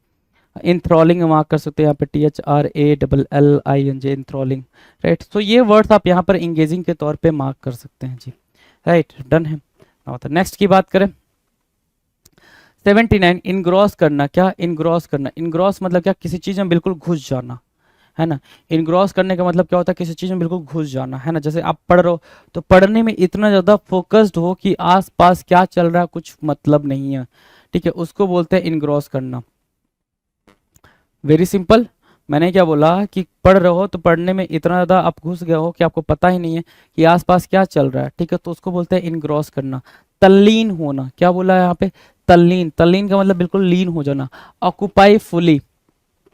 इंथ्रॉलिंग मार्क कर सकते हैं यहाँ पे, THRALLING, इंथ्रॉलिंग, राइट। तो ये वर्ड्स आप यहाँ पर इंगेजिंग के तौर पे मार्क कर सकते हैं जी, राइट, डन है। नेक्स्ट की बात करें, 79, इनग्रॉस करना। क्या, इनग्रॉस करना, इनग्रॉस मतलब क्या, किसी चीज में बिल्कुल घुस जाना, है ना। इनग्रॉस करने का मतलब क्या होता है, किसी चीज में बिल्कुल घुस जाना, है ना। जैसे आप पढ़ रहे हो तो पढ़ने में इतना ज्यादा फोकस्ड हो कि आसपास क्या चल रहा है कुछ मतलब नहीं है, ठीक है, उसको बोलते हैं इनग्रॉस करना। Very simple. मैंने क्या बोला कि पढ़ रहे हो तो पढ़ने में इतना ज्यादा आप घुस गए हो कि आपको पता ही नहीं है कि आसपास क्या चल रहा है, ठीक है, तो उसको बोलते हैं इनग्रॉस करना। तल्लीन होना, क्या बोला है यहाँ पे, तल्लीन। तल्लीन का मतलब बिल्कुल लीन हो जाना। ऑक्युपाई फुली,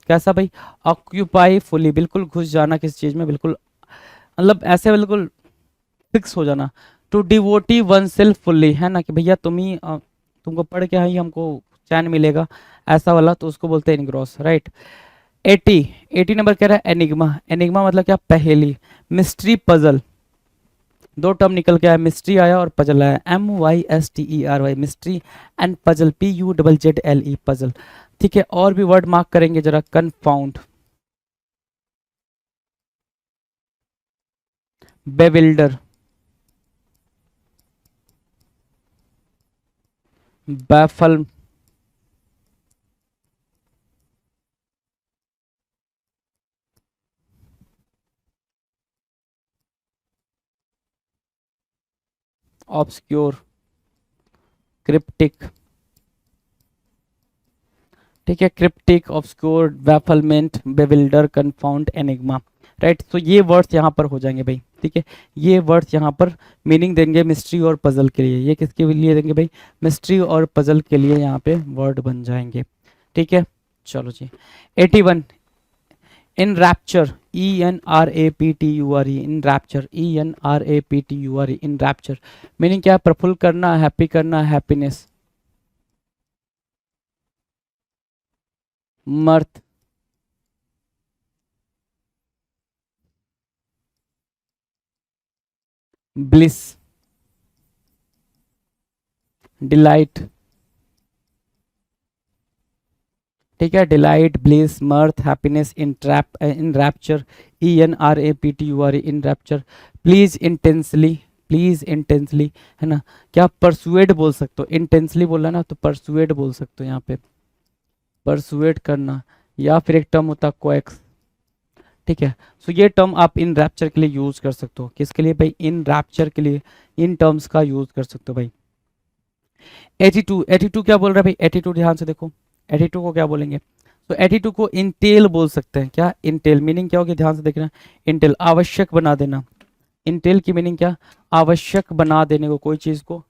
कैसा भाई, ऑक्यूपाई फुली, बिल्कुल घुस जाना किसी चीज में, बिल्कुल मतलब ऐसे बिल्कुल फिक्स हो जाना। To devote oneself fully, है ना, कि भैया तुमको पढ़ के ही हमको चैन मिलेगा, ऐसा वाला, तो उसको बोलते हैं इनग्रॉस, राइट। 80, 80 नंबर कह रहा है एनिग्मा। एनिग्मा मतलब क्या, पहेली, मिस्ट्री, पजल। दो टर्म निकल के आया, मिस्ट्री आया और पजल आया, MYSTERY, mystery and puzzle, PUZZLE, puzzle, ठीक है। और भी वर्ड मार्क करेंगे जरा, कन्फाउंड, बेविल्डर, बैफल, ऑब्सक्योर, क्रिप्टिक, ठीक है, cryptic, obscure, बैफलमेंट, बेविल्डर, confound, enigma, right. तो ये वर्ड्स यहाँ पर हो जाएंगे भाई, ठीक है। ये वर्ड्स यहाँ पर मीनिंग देंगे मिस्ट्री और पजल के लिए। ये किसके लिए देंगे भाई, मिस्ट्री और पजल के लिए यहाँ पे वर्ड बन जाएंगे, ठीक है। चलो जी, 81, इन रैप्चर, ENRAPTURE, इन रैप्चर, ENRAPTURE, इन रैप्चर, मीनिंग क्या है, प्रफुल्ल करना, हैप्पी करना, हैप्पीनेस। मर्थ, ब्लिस, डिलाइट, ठीक है, delight, bliss, मर्थ, happiness, in rapture, ENRAPTURE, in rapture. Please intensely, please intensely, है ना। क्या, परसुएड बोल सकते हो, इंटेंसली बोला ना तो परसुएड बोल सकते हो यहाँ पे, परसुएड करना। या फिर एक टर्म होता है कोएक्स, ठीक है। सो ये टर्म आप इन रैप्चर के लिए यूज कर सकते हो, किसके लिए भाई, इन रैप्चर के लिए इन टर्म्स का यूज कर सकते हो भाई। 82, 82 क्या बोल रहा है भाई, 82 ध्यान से देखो, 82 को क्या बोलेंगे, तो 82 को इंटेल बोल सकते हैं। क्या इंटेल मीनिंग क्या होगी, ध्यान से देखना। इंटेल आवश्यक बना देना। इंटेल की मीनिंग क्या, आवश्यक बना देने को, कोई चीज को।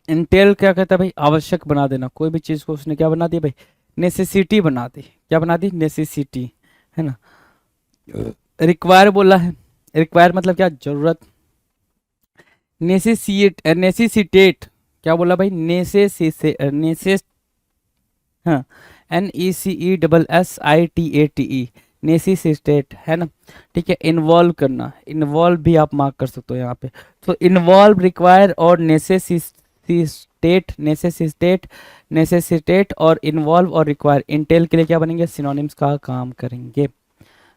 इंटेल क्या कहता है भाई, आवश्यक बना देना, कोई भी चीज को उसने क्या बना दिया भाई, नेसेसिटी बना दी। क्या बना दी, नेसेसिटी, है ना। रिक्वायर बोला है, रिक्वायर मतलब क्या, जरूरत। नेसेसिटेट क्या बोला भाई, नेसेस, हाँ, NECESSITATE, नेसेसिटेट, है ना। ठीक है, इन्वॉल्व करना, इन्वॉल्व भी आप मार्क कर सकते हो यहाँ पे। तो इन्वॉल्व, रिक्वायर और नेसेसिटेट और इन्वॉल्व और रिक्वायर इंटेल के लिए क्या बनेंगे, सिनोनिम्स का काम करेंगे।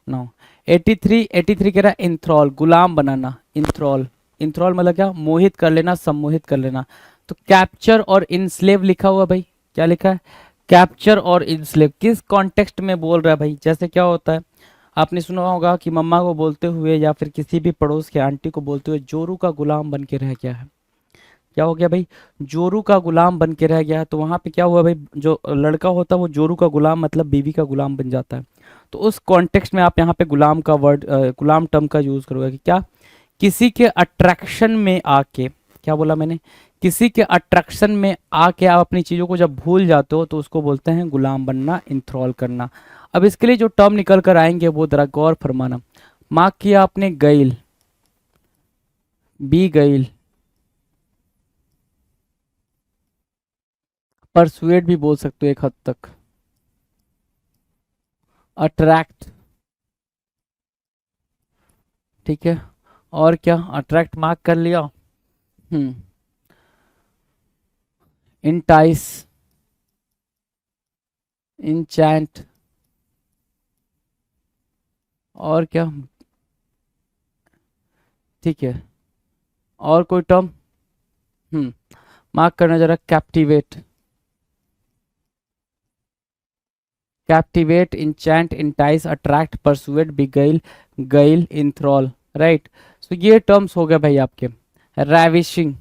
नो 83 कह रहा है इंथ्रॉल, गुलाम बनाना। इंथ्रॉल, इंथ्रॉल मतलब क्या, मोहित कर लेना, सम्मोहित कर लेना। तो कैप्चर और इनस्लेव लिखा हुआ भाई, क्या लिखा है, कैप्चर और इनस्लेव। किस कॉन्टेक्स्ट में बोल रहा है भाई, जैसे क्या होता है, आपने सुना होगा कि मम्मा को बोलते हुए या फिर किसी भी पड़ोस के आंटी को बोलते हुए, जोरू का गुलाम बन के रह गया है। क्या हो गया भाई, जोरू का गुलाम बन के रह गया है। तो वहां पे क्या हुआ भाई, जो लड़का होता है वो जोरू का गुलाम मतलब बीवी का गुलाम बन जाता है। तो उस कॉन्टेक्स्ट में आप यहाँ पे गुलाम का वर्ड, गुलाम टर्म का यूज करोगे कि क्या, किसी के अट्रैक्शन में आके, क्या बोला मैंने, किसी के अट्रैक्शन में आके आप अपनी चीजों को जब भूल जाते हो तो उसको बोलते हैं गुलाम बनना, इंथ्रॉल करना। अब इसके लिए जो टर्म निकल कर आएंगे वो जरा गौर फरमाना। मार्क किया आपने गईल, बी गईल, परसुएट भी बोल सकते हो एक हद तक, अट्रैक्ट, ठीक है, और क्या, अट्रैक्ट मार्क कर लिया। इंटाइस, इंचैंट, और क्या, ठीक है, और कोई टर्म, मार्क करना जरा, captivate, captivate, enchant, entice, attract, persuade, beguile, गैल, इंथ्रॉल, राइट। सो ये टर्म्स हो गए भाई आपके। रैविशिंग,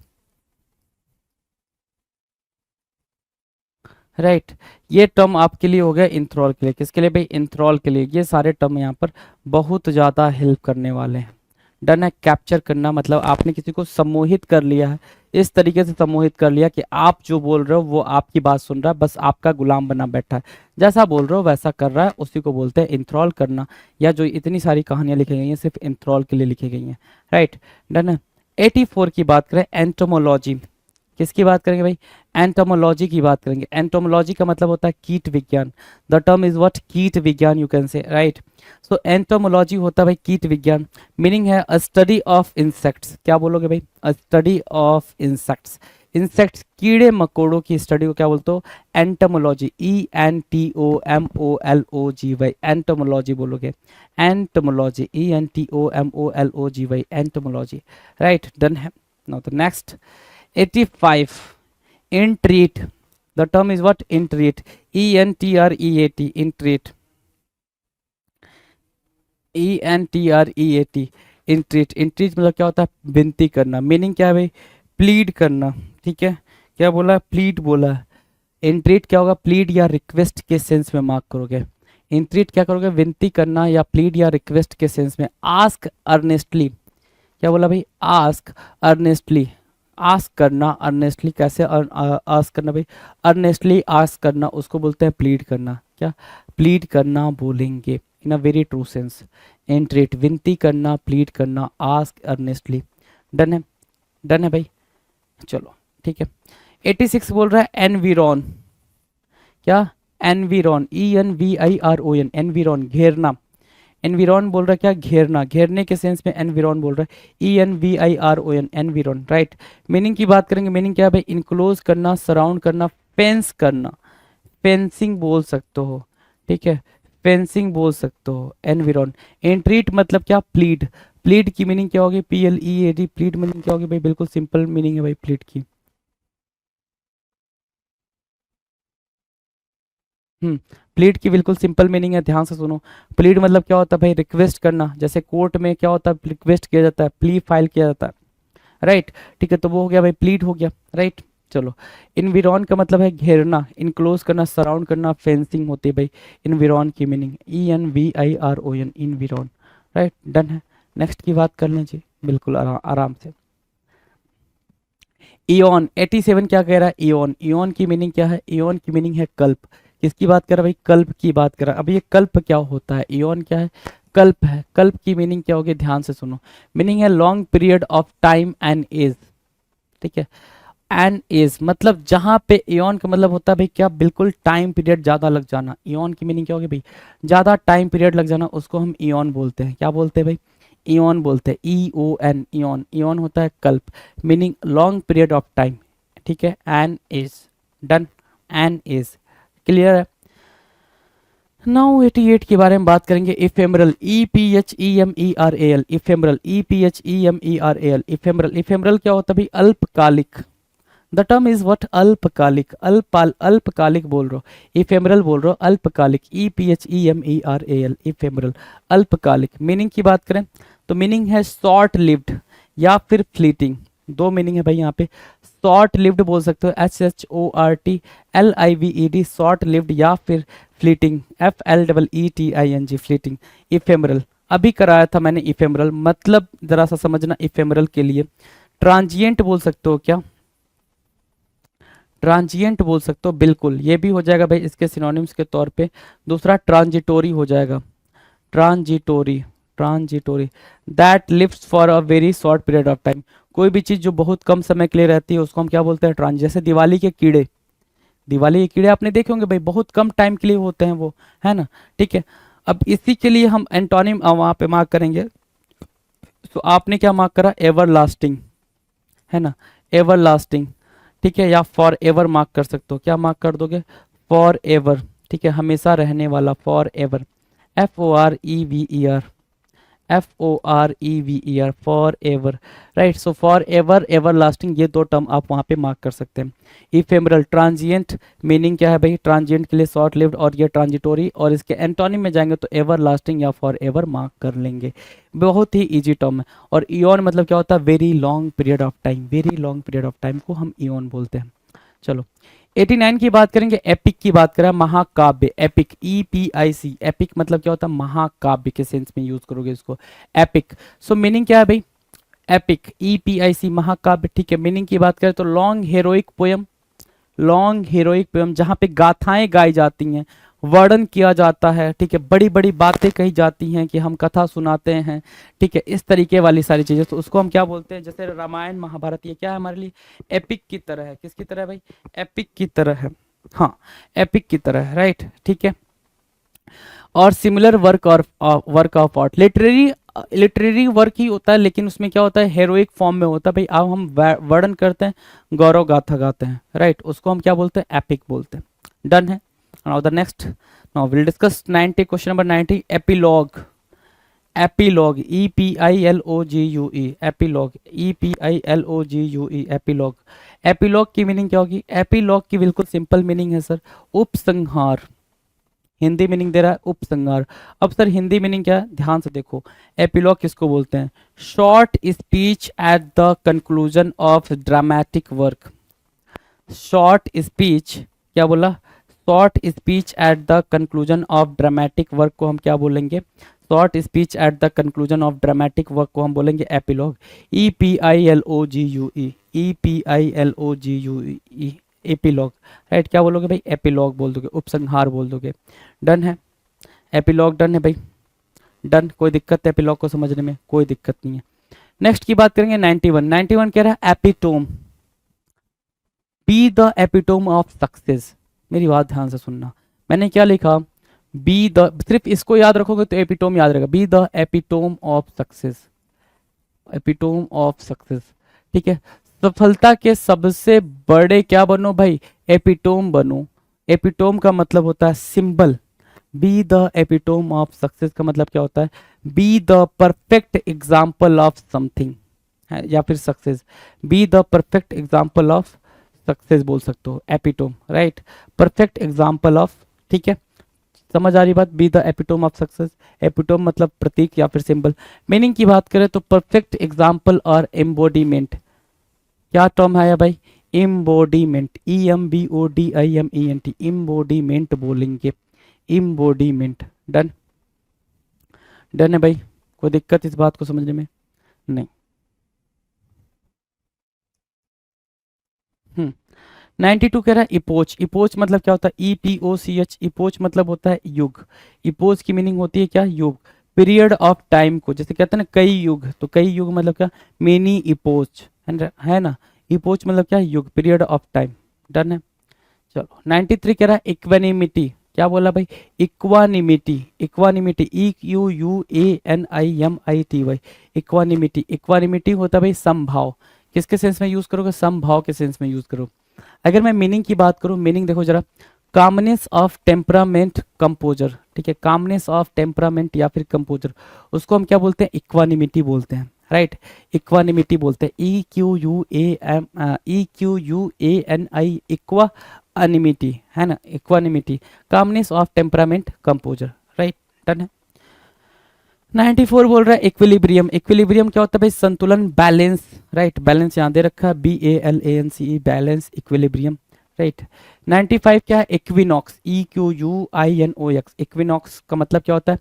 राइट, ये टर्म आपके लिए हो गया इंथ्रॉल के लिए। किसके लिए भाई, इंथ्रॉल के लिए। ये सारे टर्म यहाँ पर बहुत ज़्यादा हेल्प करने वाले हैं। डन है, कैप्चर करना मतलब आपने किसी को सम्मोहित कर लिया है, इस तरीके से सम्मोहित कर लिया कि आप जो बोल रहे हो वो आपकी बात सुन रहा है, बस आपका गुलाम बना बैठा है, जैसा बोल रहे हो वैसा कर रहा है, उसी को बोलते हैं इंथ्रॉल करना। या जो इतनी सारी कहानियां लिखी गई हैं सिर्फ इंथ्रॉल के लिए लिखी गई हैं, राइट। डन है। 84 की बात करें, एंटोमोलॉजी। किसकी बात करेंगे भाई, एंटोमोलॉजी की बात करेंगे। एंटोमोलॉजी का मतलब होता है कीट विज्ञान। द टर्म इज व्हाट, कीट विज्ञान, यू कैन से, राइट। सो एंटोमोलॉजी होता है भाई कीट विज्ञान। मीनिंग है अ स्टडी ऑफ इंसेक्ट्स। क्या बोलोगे भाई, a study of insects. Insects, कीड़े मकोड़ों की स्टडी को क्या बोलते हो, एंटोमोलॉजी, ENTOMOLOGY, एंटोमोलॉजी बोलोगे। Entomology, ENTOMOLOGY, entomology, right. Done है। Now the next 85, entreat. The term is what, entreat, ENTREAT, entreat, ENTREAT, entreat। entreat मतलब क्या होता है, विनती करना। मीनिंग क्या है भाई, प्लीड करना, ठीक है। क्या बोला, प्लीड बोला है। entreat क्या होगा, प्लीड या रिक्वेस्ट के सेंस में मार्क करोगे। entreat क्या करोगे, विनती करना या प्लीड या रिक्वेस्ट के सेंस में। आस्क अर्नेस्टली, क्या बोला भाई, आस्क अर्नेस्टली, आस्क करना अर्नेस्टली। कैसे आस्क करना भाई, अर्नेस्टली आस्क करना, उसको बोलते हैं प्लीड करना। क्या, प्लीड करना बोलेंगे इन अ वेरी ट्रू सेंस। एंट्रेट, विनती करना, प्लीड करना, आस्क अर्नेस्टली। डन है, डन है भाई, चलो ठीक है। 86 बोल रहा है एनविरॉन। क्या, एनविरॉन, ENVIRON, एनविरॉन, घेरना। एनविरॉन बोल रहा है क्या, घेरना, घेरने के सेंस में एनविरॉन बोल रहा है, ENVIRON, एनविरॉन, राइट। मीनिंग की बात करेंगे, मीनिंग क्या है भाई, इनक्लोज करना, सराउंड करना, फेंस करना, फेंसिंग बोल सकते हो, ठीक है, फेंसिंग बोल सकते हो, एनविरॉन। एंट्रीट मतलब क्या, प्लीड। प्लीड की मीनिंग क्या होगी, PLEAD, प्लीड मीनिंग क्या होगी भाई, बिल्कुल सिंपल मीनिंग है भाई प्लीड की। प्लीड की बिल्कुल सिंपल मीनिंग है, ध्यान से सुनो। प्लीड मतलब क्या होता है भाई, रिक्वेस्ट करना। जैसे कोर्ट में क्या होता है, रिक्वेस्ट किया जाता है, प्ली फाइल किया जाता है, राइट। ठीक है, तो वो हो गया भाई, प्लीड हो गया, राइट। चलो, इन्विरॉन का मतलब है घेरना, इनक्लोज करना, सराउंड करना, फेंसिंग होती है भाई इन्विरॉन की मीनिंग, ENVIRON, इन्विरॉन, राइट। डन है। नेक्स्ट की बात कर लें जी, बिल्कुल आराम से। इयॉन 87 क्या कह रहा है, इयॉन, इयॉन की मीनिंग क्या है, इयॉन की मीनिंग है कल्प। किसकी बात कर रहा है भाई, कल्प की बात कर रहा है। अब ये कल्प क्या होता है, इयॉन क्या है, कल्प है। कल्प की मीनिंग क्या होगी, ध्यान से सुनो। मीनिंग है long period of time and age, ठीक है। एंड एज मतलब जहां पे इयॉन का मतलब होता है भाई क्या, बिल्कुल टाइम पीरियड ज्यादा लग जाना। इयॉन की मीनिंग क्या होगी भाई, ज्यादा टाइम पीरियड लग जाना, उसको हम इयॉन बोलते हैं। क्या बोलते हैं भाई, इयॉन बोलते हैं, EON, इयॉन। इयॉन होता है कल्प, meaning long period of time, ठीक है। And age, done, and age, clear है। नाउ 88 के बारे में बात करेंगे। Ephemeral, EPHEMERAL, ephemeral, EPHEMERAL, ephemeral. Ephemeral क्या होता है भाई, अल्पकालिक। द टर्म इज व्हाट, अल्पकालिक, अल्पकालिक बोल रहे हो, इफेमरल बोल रहे हो, अल्पकालिक, EPHEMERAL, इफेमरल, अल्पकालिक। मीनिंग की बात करें तो मीनिंग है शॉर्ट लिव्ड या फिर फ्लीटिंग। दो मीनिंग है भाई यहाँ पे। शॉर्ट लिव्ड बोल सकते हो, SHORTLIVED, शॉर्ट लिव्ड, या फिर फ्लीटिंग, FLEETING, फ्लीटिंग, इफेमरल। अभी कराया था मैंने इफेमरल, मतलब जरा सा समझना इफेमरल के लिए। ट्रांजिएंट बोल सकते हो क्या, ट्रांजिएंट बोल सकते हो, बिल्कुल ये भी हो जाएगा भाई इसके सिनोनिम्स के तौर पे। दूसरा ट्रांजिटोरी हो जाएगा, transitory, transitory, that lives for a very short period of time. कोई भी चीज जो बहुत कम समय के लिए रहती है उसको हम क्या बोलते हैं, ट्रांज। जैसे दिवाली के कीड़े, दिवाली के कीड़े आपने देखे होंगे भाई, बहुत कम टाइम के लिए होते हैं वो, है ना, ठीक है। अब इसी के लिए हम एंटोनिम वहां पे मार्क करेंगे। तो आपने क्या मार्क करा, एवर लास्टिंग, है ना, एवर लास्टिंग, ठीक है। या फॉर एवर मार्क कर सकते हो, क्या मार्क कर दोगे, फॉर एवर, ठीक है, हमेशा रहने वाला, for ever, FOREVER, FOREVER, for ever, right. So for ever, ever lasting, ये दो टर्म आप वहां पे मार्क कर सकते हैं। इफेमरल, ट्रांजिएंट, मीनिंग क्या है भाई, ट्रांजिएंट के लिए शॉर्ट लिव्ड, और ये ट्रांजिटोरी, और इसके एंटोनिम में जाएंगे तो एवर लास्टिंग या फॉर एवर मार्क कर लेंगे। बहुत ही इजी टर्म है। और इयॉन मतलब क्या होता है, very long period of time, very long period of time को हम इयॉन बोलते हैं। चलो, 89 की बात करेंगे। एपिक की बात करें, महाकाव्य, एपिक, EPIC, एपिक मतलब क्या होता है, महाकाव्य के सेंस में यूज करोगे इसको, एपिक। सो मीनिंग क्या है भाई, एपिक, EPIC, महाकाव्य, ठीक है। मीनिंग की बात करें तो long heroic poem, long heroic poem, जहां पे गाथाएं गाई जाती हैं, वर्णन किया जाता है, ठीक है, बड़ी बड़ी बातें कही जाती हैं कि हम कथा सुनाते हैं, ठीक है, इस तरीके वाली सारी चीजें, तो उसको हम क्या बोलते हैं। जैसे रामायण महाभारत, ये क्या है हमारे लिए, एपिक की तरह है। किसकी तरह है भाई, एपिक की तरह है, हाँ, एपिक की तरह है, राइट, ठीक है। और सिमिलर वर्क और work of art, literary, literary work ही होता है, लेकिन उसमें क्या होता है, हेरोइक फॉर्म में होता है भाई। अब हम वर्णन करते हैं, गौरव गाथा गाते हैं, राइट, उसको हम क्या बोलते हैं, एपिक बोलते हैं। डन है। Now the next, now will discuss 90, question number 90, epilogue, epilogue, EPILOGUE, epilogue, EPILOGUE, epilogue. Epilogue की मीनिंग क्या होगी, एपिलॉग की बिल्कुल सिंपल मीनिंग है सर, उपसंहार। हिंदी मीनिंग दे रहा है उपसंहार। अब सर हिंदी मीनिंग क्या है, ध्यान से देखो। एपिलॉग किसको बोलते हैं, short speech at the conclusion of dramatic work. Short speech, क्या बोला, short speech at the conclusion of dramatic work को हम क्या बोलेंगे, short speech at the conclusion of dramatic work को हम बोलेंगे epilogue, EPILOGUE, EPILOGUE, epilogue, right. क्या बोलोगे भाई, एपिलॉग बोल दोगे, उपसंहार बोल दोगे। डन है, एपिलॉग डन है भाई, डन। कोई दिक्कत है एपिलॉग को समझने में, कोई दिक्कत नहीं है। नेक्स्ट की बात करेंगे 91, 91 कह रहा है epitome, be the epitome of success. मेरी बात ध्यान से सुनना, मैंने क्या लिखा, बी द, सिर्फ इसको याद रखोगे तो एपिटोम याद रहेगा, be the epitome of success, epitome of success, ठीक है। सफलता के सबसे बड़े क्या बनो भाई, एपिटोम बनो। एपिटोम का मतलब होता है symbol, be the epitome of success का मतलब क्या होता है, be the perfect example of something, है या फिर success, be the perfect example of success बोल सकते हो, epitome, right, perfect example of, ठीक है, समझ आ रही बात? Be the epitome of success. Epitome मतलब प्रतीक या फिर सिंबल। मीनिंग की बात करें तो परफेक्ट एग्जाम्पल और एम्बोडीमेंट। क्या टर्म है भाई? इम्बोडीमेंट, EMBODIMENT, इम्बोडीमेंट बोलेंगे, इम्बोडीमेंट। डन? डन है भाई? कोई दिक्कत इस बात को समझने में? नहीं। 92 कह रहा है इपोच। इपोच मतलब क्या होता है? EPOCH। इपोच मतलब होता है युग। इपोच की मीनिंग होती है क्या? युग, पीरियड ऑफ टाइम को, जैसे कहते हैं ना कई युग, तो कई युग मतलब क्या? मेनी इपोच, है ना? इपोच मतलब क्या? युग, पीरियड ऑफ टाइम। डन है? चलो 93 कह रहा है इक्वानिमिटी। क्या बोला भाई? Equanimity. Equanimity, EQUANIMITY। Equanimity. Equanimity होता है भाई समभाव। किसके सेंस में यूज करोगे? समभाव के सेंस में यूज करो। अगर मैं मीनिंग की बात करूं, मीनिंग देखो जरा, कामनेस ऑफ टेम्परामेंट कंपोजर। ठीक है, कामनेस ऑफ टेम्परामेंट या फिर कंपोजर, उसको हम क्या बोलते हैं? इक्वानिमिटी बोलते हैं, राइट? इक्वानिमिटी बोलते हैं, EQUANI, इक्वा अनिमिटी, है ना? Equanimity, calmness of temperament composer, right? Done है? 94 बोल रहा है इक्विलिब्रियम। इक्विलिब्रियम क्या होता है भाई? संतुलन, बैलेंस, राइट? बैलेंस यहाँ दे रखा है, BALANCE, बैलेंस, इक्विलिब्रियम, राइट? 95 क्या है? Equinox, EQUINOX। इक्विनॉक्स का मतलब क्या होता है?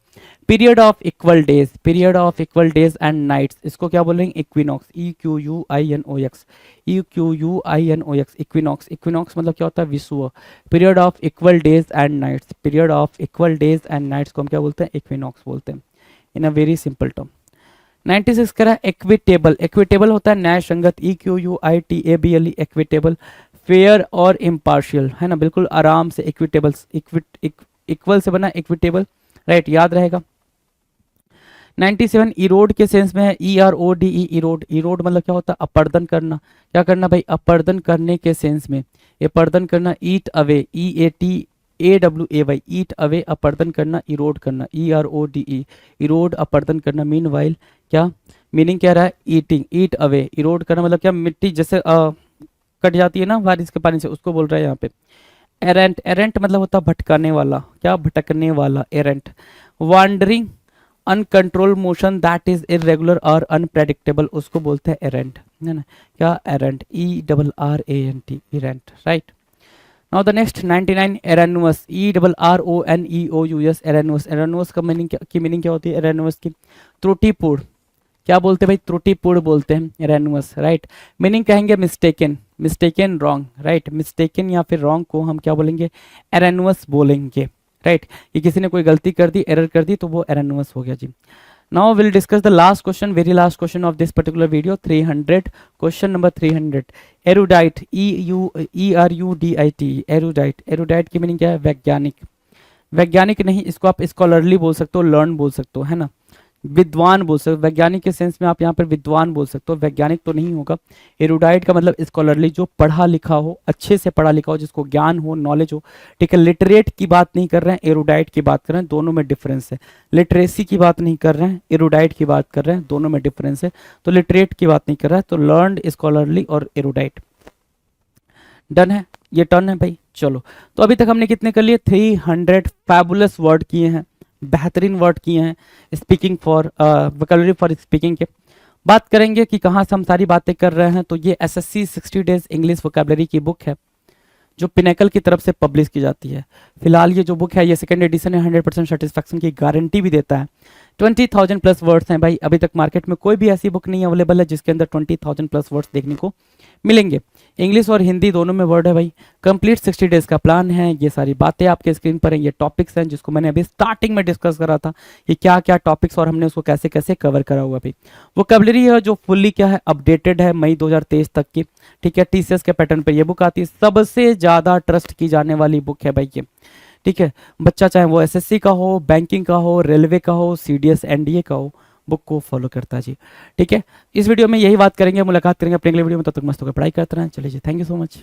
Period of equal days, period of equal days and nights, इसको क्या बोलेंगे? Equinox, EQUINOX, EQUINOX, equinox. Equinox मतलब क्या होता है? विषुव, period of equal days and nights, period of equal days and nights को हम क्या बोलते हैं? इक्विनॉक्स बोलते हैं, in a very simple term. 96 करा इक्विटेबल। इक्विटेबल होता है न्याय संगत, EQUITABLE, इक्विटेबल, फेयर और इम्पार्शियल, है ना? बिल्कुल आराम से इक्विटेबल, इक्वल से बना इक्विटेबल, राइट? याद रहेगा। 97 इरोड के सेंस में है, ERODE, इरोड। इरोड मतलब क्या होता है? अपर्दन करना। क्या करना भाई? अपर्दन करने के सेंस में, अपर्दन करना, ईट अवे, EATAWAY, ईट अवे, अपर्दन करना, इरोड करना, ERODE, इरोड, अपर्दन करना। मीन वाइल क्या मीनिंग कह रहा है? ईटिंग, ईट अवे, इरोड करना मतलब क्या? मिट्टी जैसे कट जाती है ना बारिश के पानी से, उसको बोल रहा है यहाँ पे। एरेंट, एरेंट मतलब होता है भटकाने वाला, क्या? भटकने वाला, errant. Wandering, uncontrol motion that is irregular और अनप्रेडिक्टेबल, उसको बोलते हैं एरेंट, है ना? क्या? Errant, ERRANT, errant, right? Now the next 99 erroneous, ERRONEOUS, erroneous. Erroneous का मीनिंग क्या होती है? एरेनुअस की त्रुटिपूर्ण, क्या बोलते हैं भाई? त्रुटिपूर्ण बोलते हैं एरेनुअस, राइट? मीनिंग कहेंगे mistaken, mistaken, wrong, right? Mistaken या फिर रॉन्ग को हम क्या बोलेंगे? एरेनुअस बोलेंगे, राइट? ये किसी ने कोई गलती कर दी, एरर कर दी, तो वो एरेनुअस हो गया जी। Now will discuss the last question, very last question of this particular video, 300, question number 300। Erudite, ERUDIT, erudite. Erudite की मीनिंग क्या है? वैज्ञानिक। वैज्ञानिक नहीं, इसको आप स्कॉलरली बोल सकते हो, लर्न बोल सकते हो, है ना? विद्वान बोल सकते हो, वैज्ञानिक के सेंस में आप यहाँ पर विद्वान बोल सकते हो, वैज्ञानिक तो नहीं होगा। एरुडाइट का मतलब स्कॉलरली, जो पढ़ा लिखा हो, अच्छे से पढ़ा लिखा हो, जिसको ज्ञान हो, नॉलेज हो, ठीक है? लिटरेट की बात नहीं कर रहे हैं, एरुडाइट की बात कर रहे हैं, दोनों में डिफरेंस है। लिटरेसी की बात नहीं कर रहे हैं, एरुडाइट की बात कर रहे हैं, दोनों में डिफरेंस है। तो लिटरेट की बात नहीं कर रहा है, तो लर्नड, स्कॉलरली और एरुडाइट। डन है? ये टर्न है भाई। चलो, तो अभी तक हमने कितने कर लिए? 300 फैबुलस वर्ड किए हैं, बेहतरीन वर्ड किए हैं speaking for, vocabulary for speaking के। बात करेंगे कि कहाँ से हम सारी बातें कर रहे हैं, तो ये SSC 60 डेज इंग्लिश वोकैबुलरी की बुक है, जो पिनेकल की तरफ से पब्लिश की जाती है। फिलहाल ये जो बुक है, ये सेकंड एडिशन है, 100% सेटिस्फैक्शन की गारंटी भी देता है। 20,000 प्लस वर्ड्स हैं भाई, अभी तक मार्केट में कोई भी ऐसी बुक नहीं अवेलेबल है जिसके अंदर 20,000 प्लस वर्ड्स देखने को मिलेंगे। इंग्लिश और हिंदी दोनों में वर्ड है भाई। कंप्लीट 60 डेज का प्लान है। ये सारी बातें आपके स्क्रीन पर हैं, ये टॉपिक्स हैं जिसको मैंने अभी स्टार्टिंग में डिस्कस करा था कि क्या क्या टॉपिक्स और हमने उसको कैसे कैसे कवर करा हुआ भाई। वोकैबुलरी है जो फुल्ली क्या है, अपडेटेड है, मई 2023 तक की, ठीक है? TCS के पैटर्न पर यह बुक आती है, सबसे ज़्यादा ट्रस्ट की जाने वाली बुक है भाई ये, ठीक है? बच्चा चाहे वो SSC का हो, बैंकिंग का हो, रेलवे का हो, CDS NDA का हो, बुक को फॉलो करता है जी, ठीक है? इस वीडियो में यही बात करेंगे, मुलाकात करेंगे अपने अगले वीडियो में, तब तक मस्त होकर पढ़ाई करते रहें। चलिए जी, थैंक यू सो मच।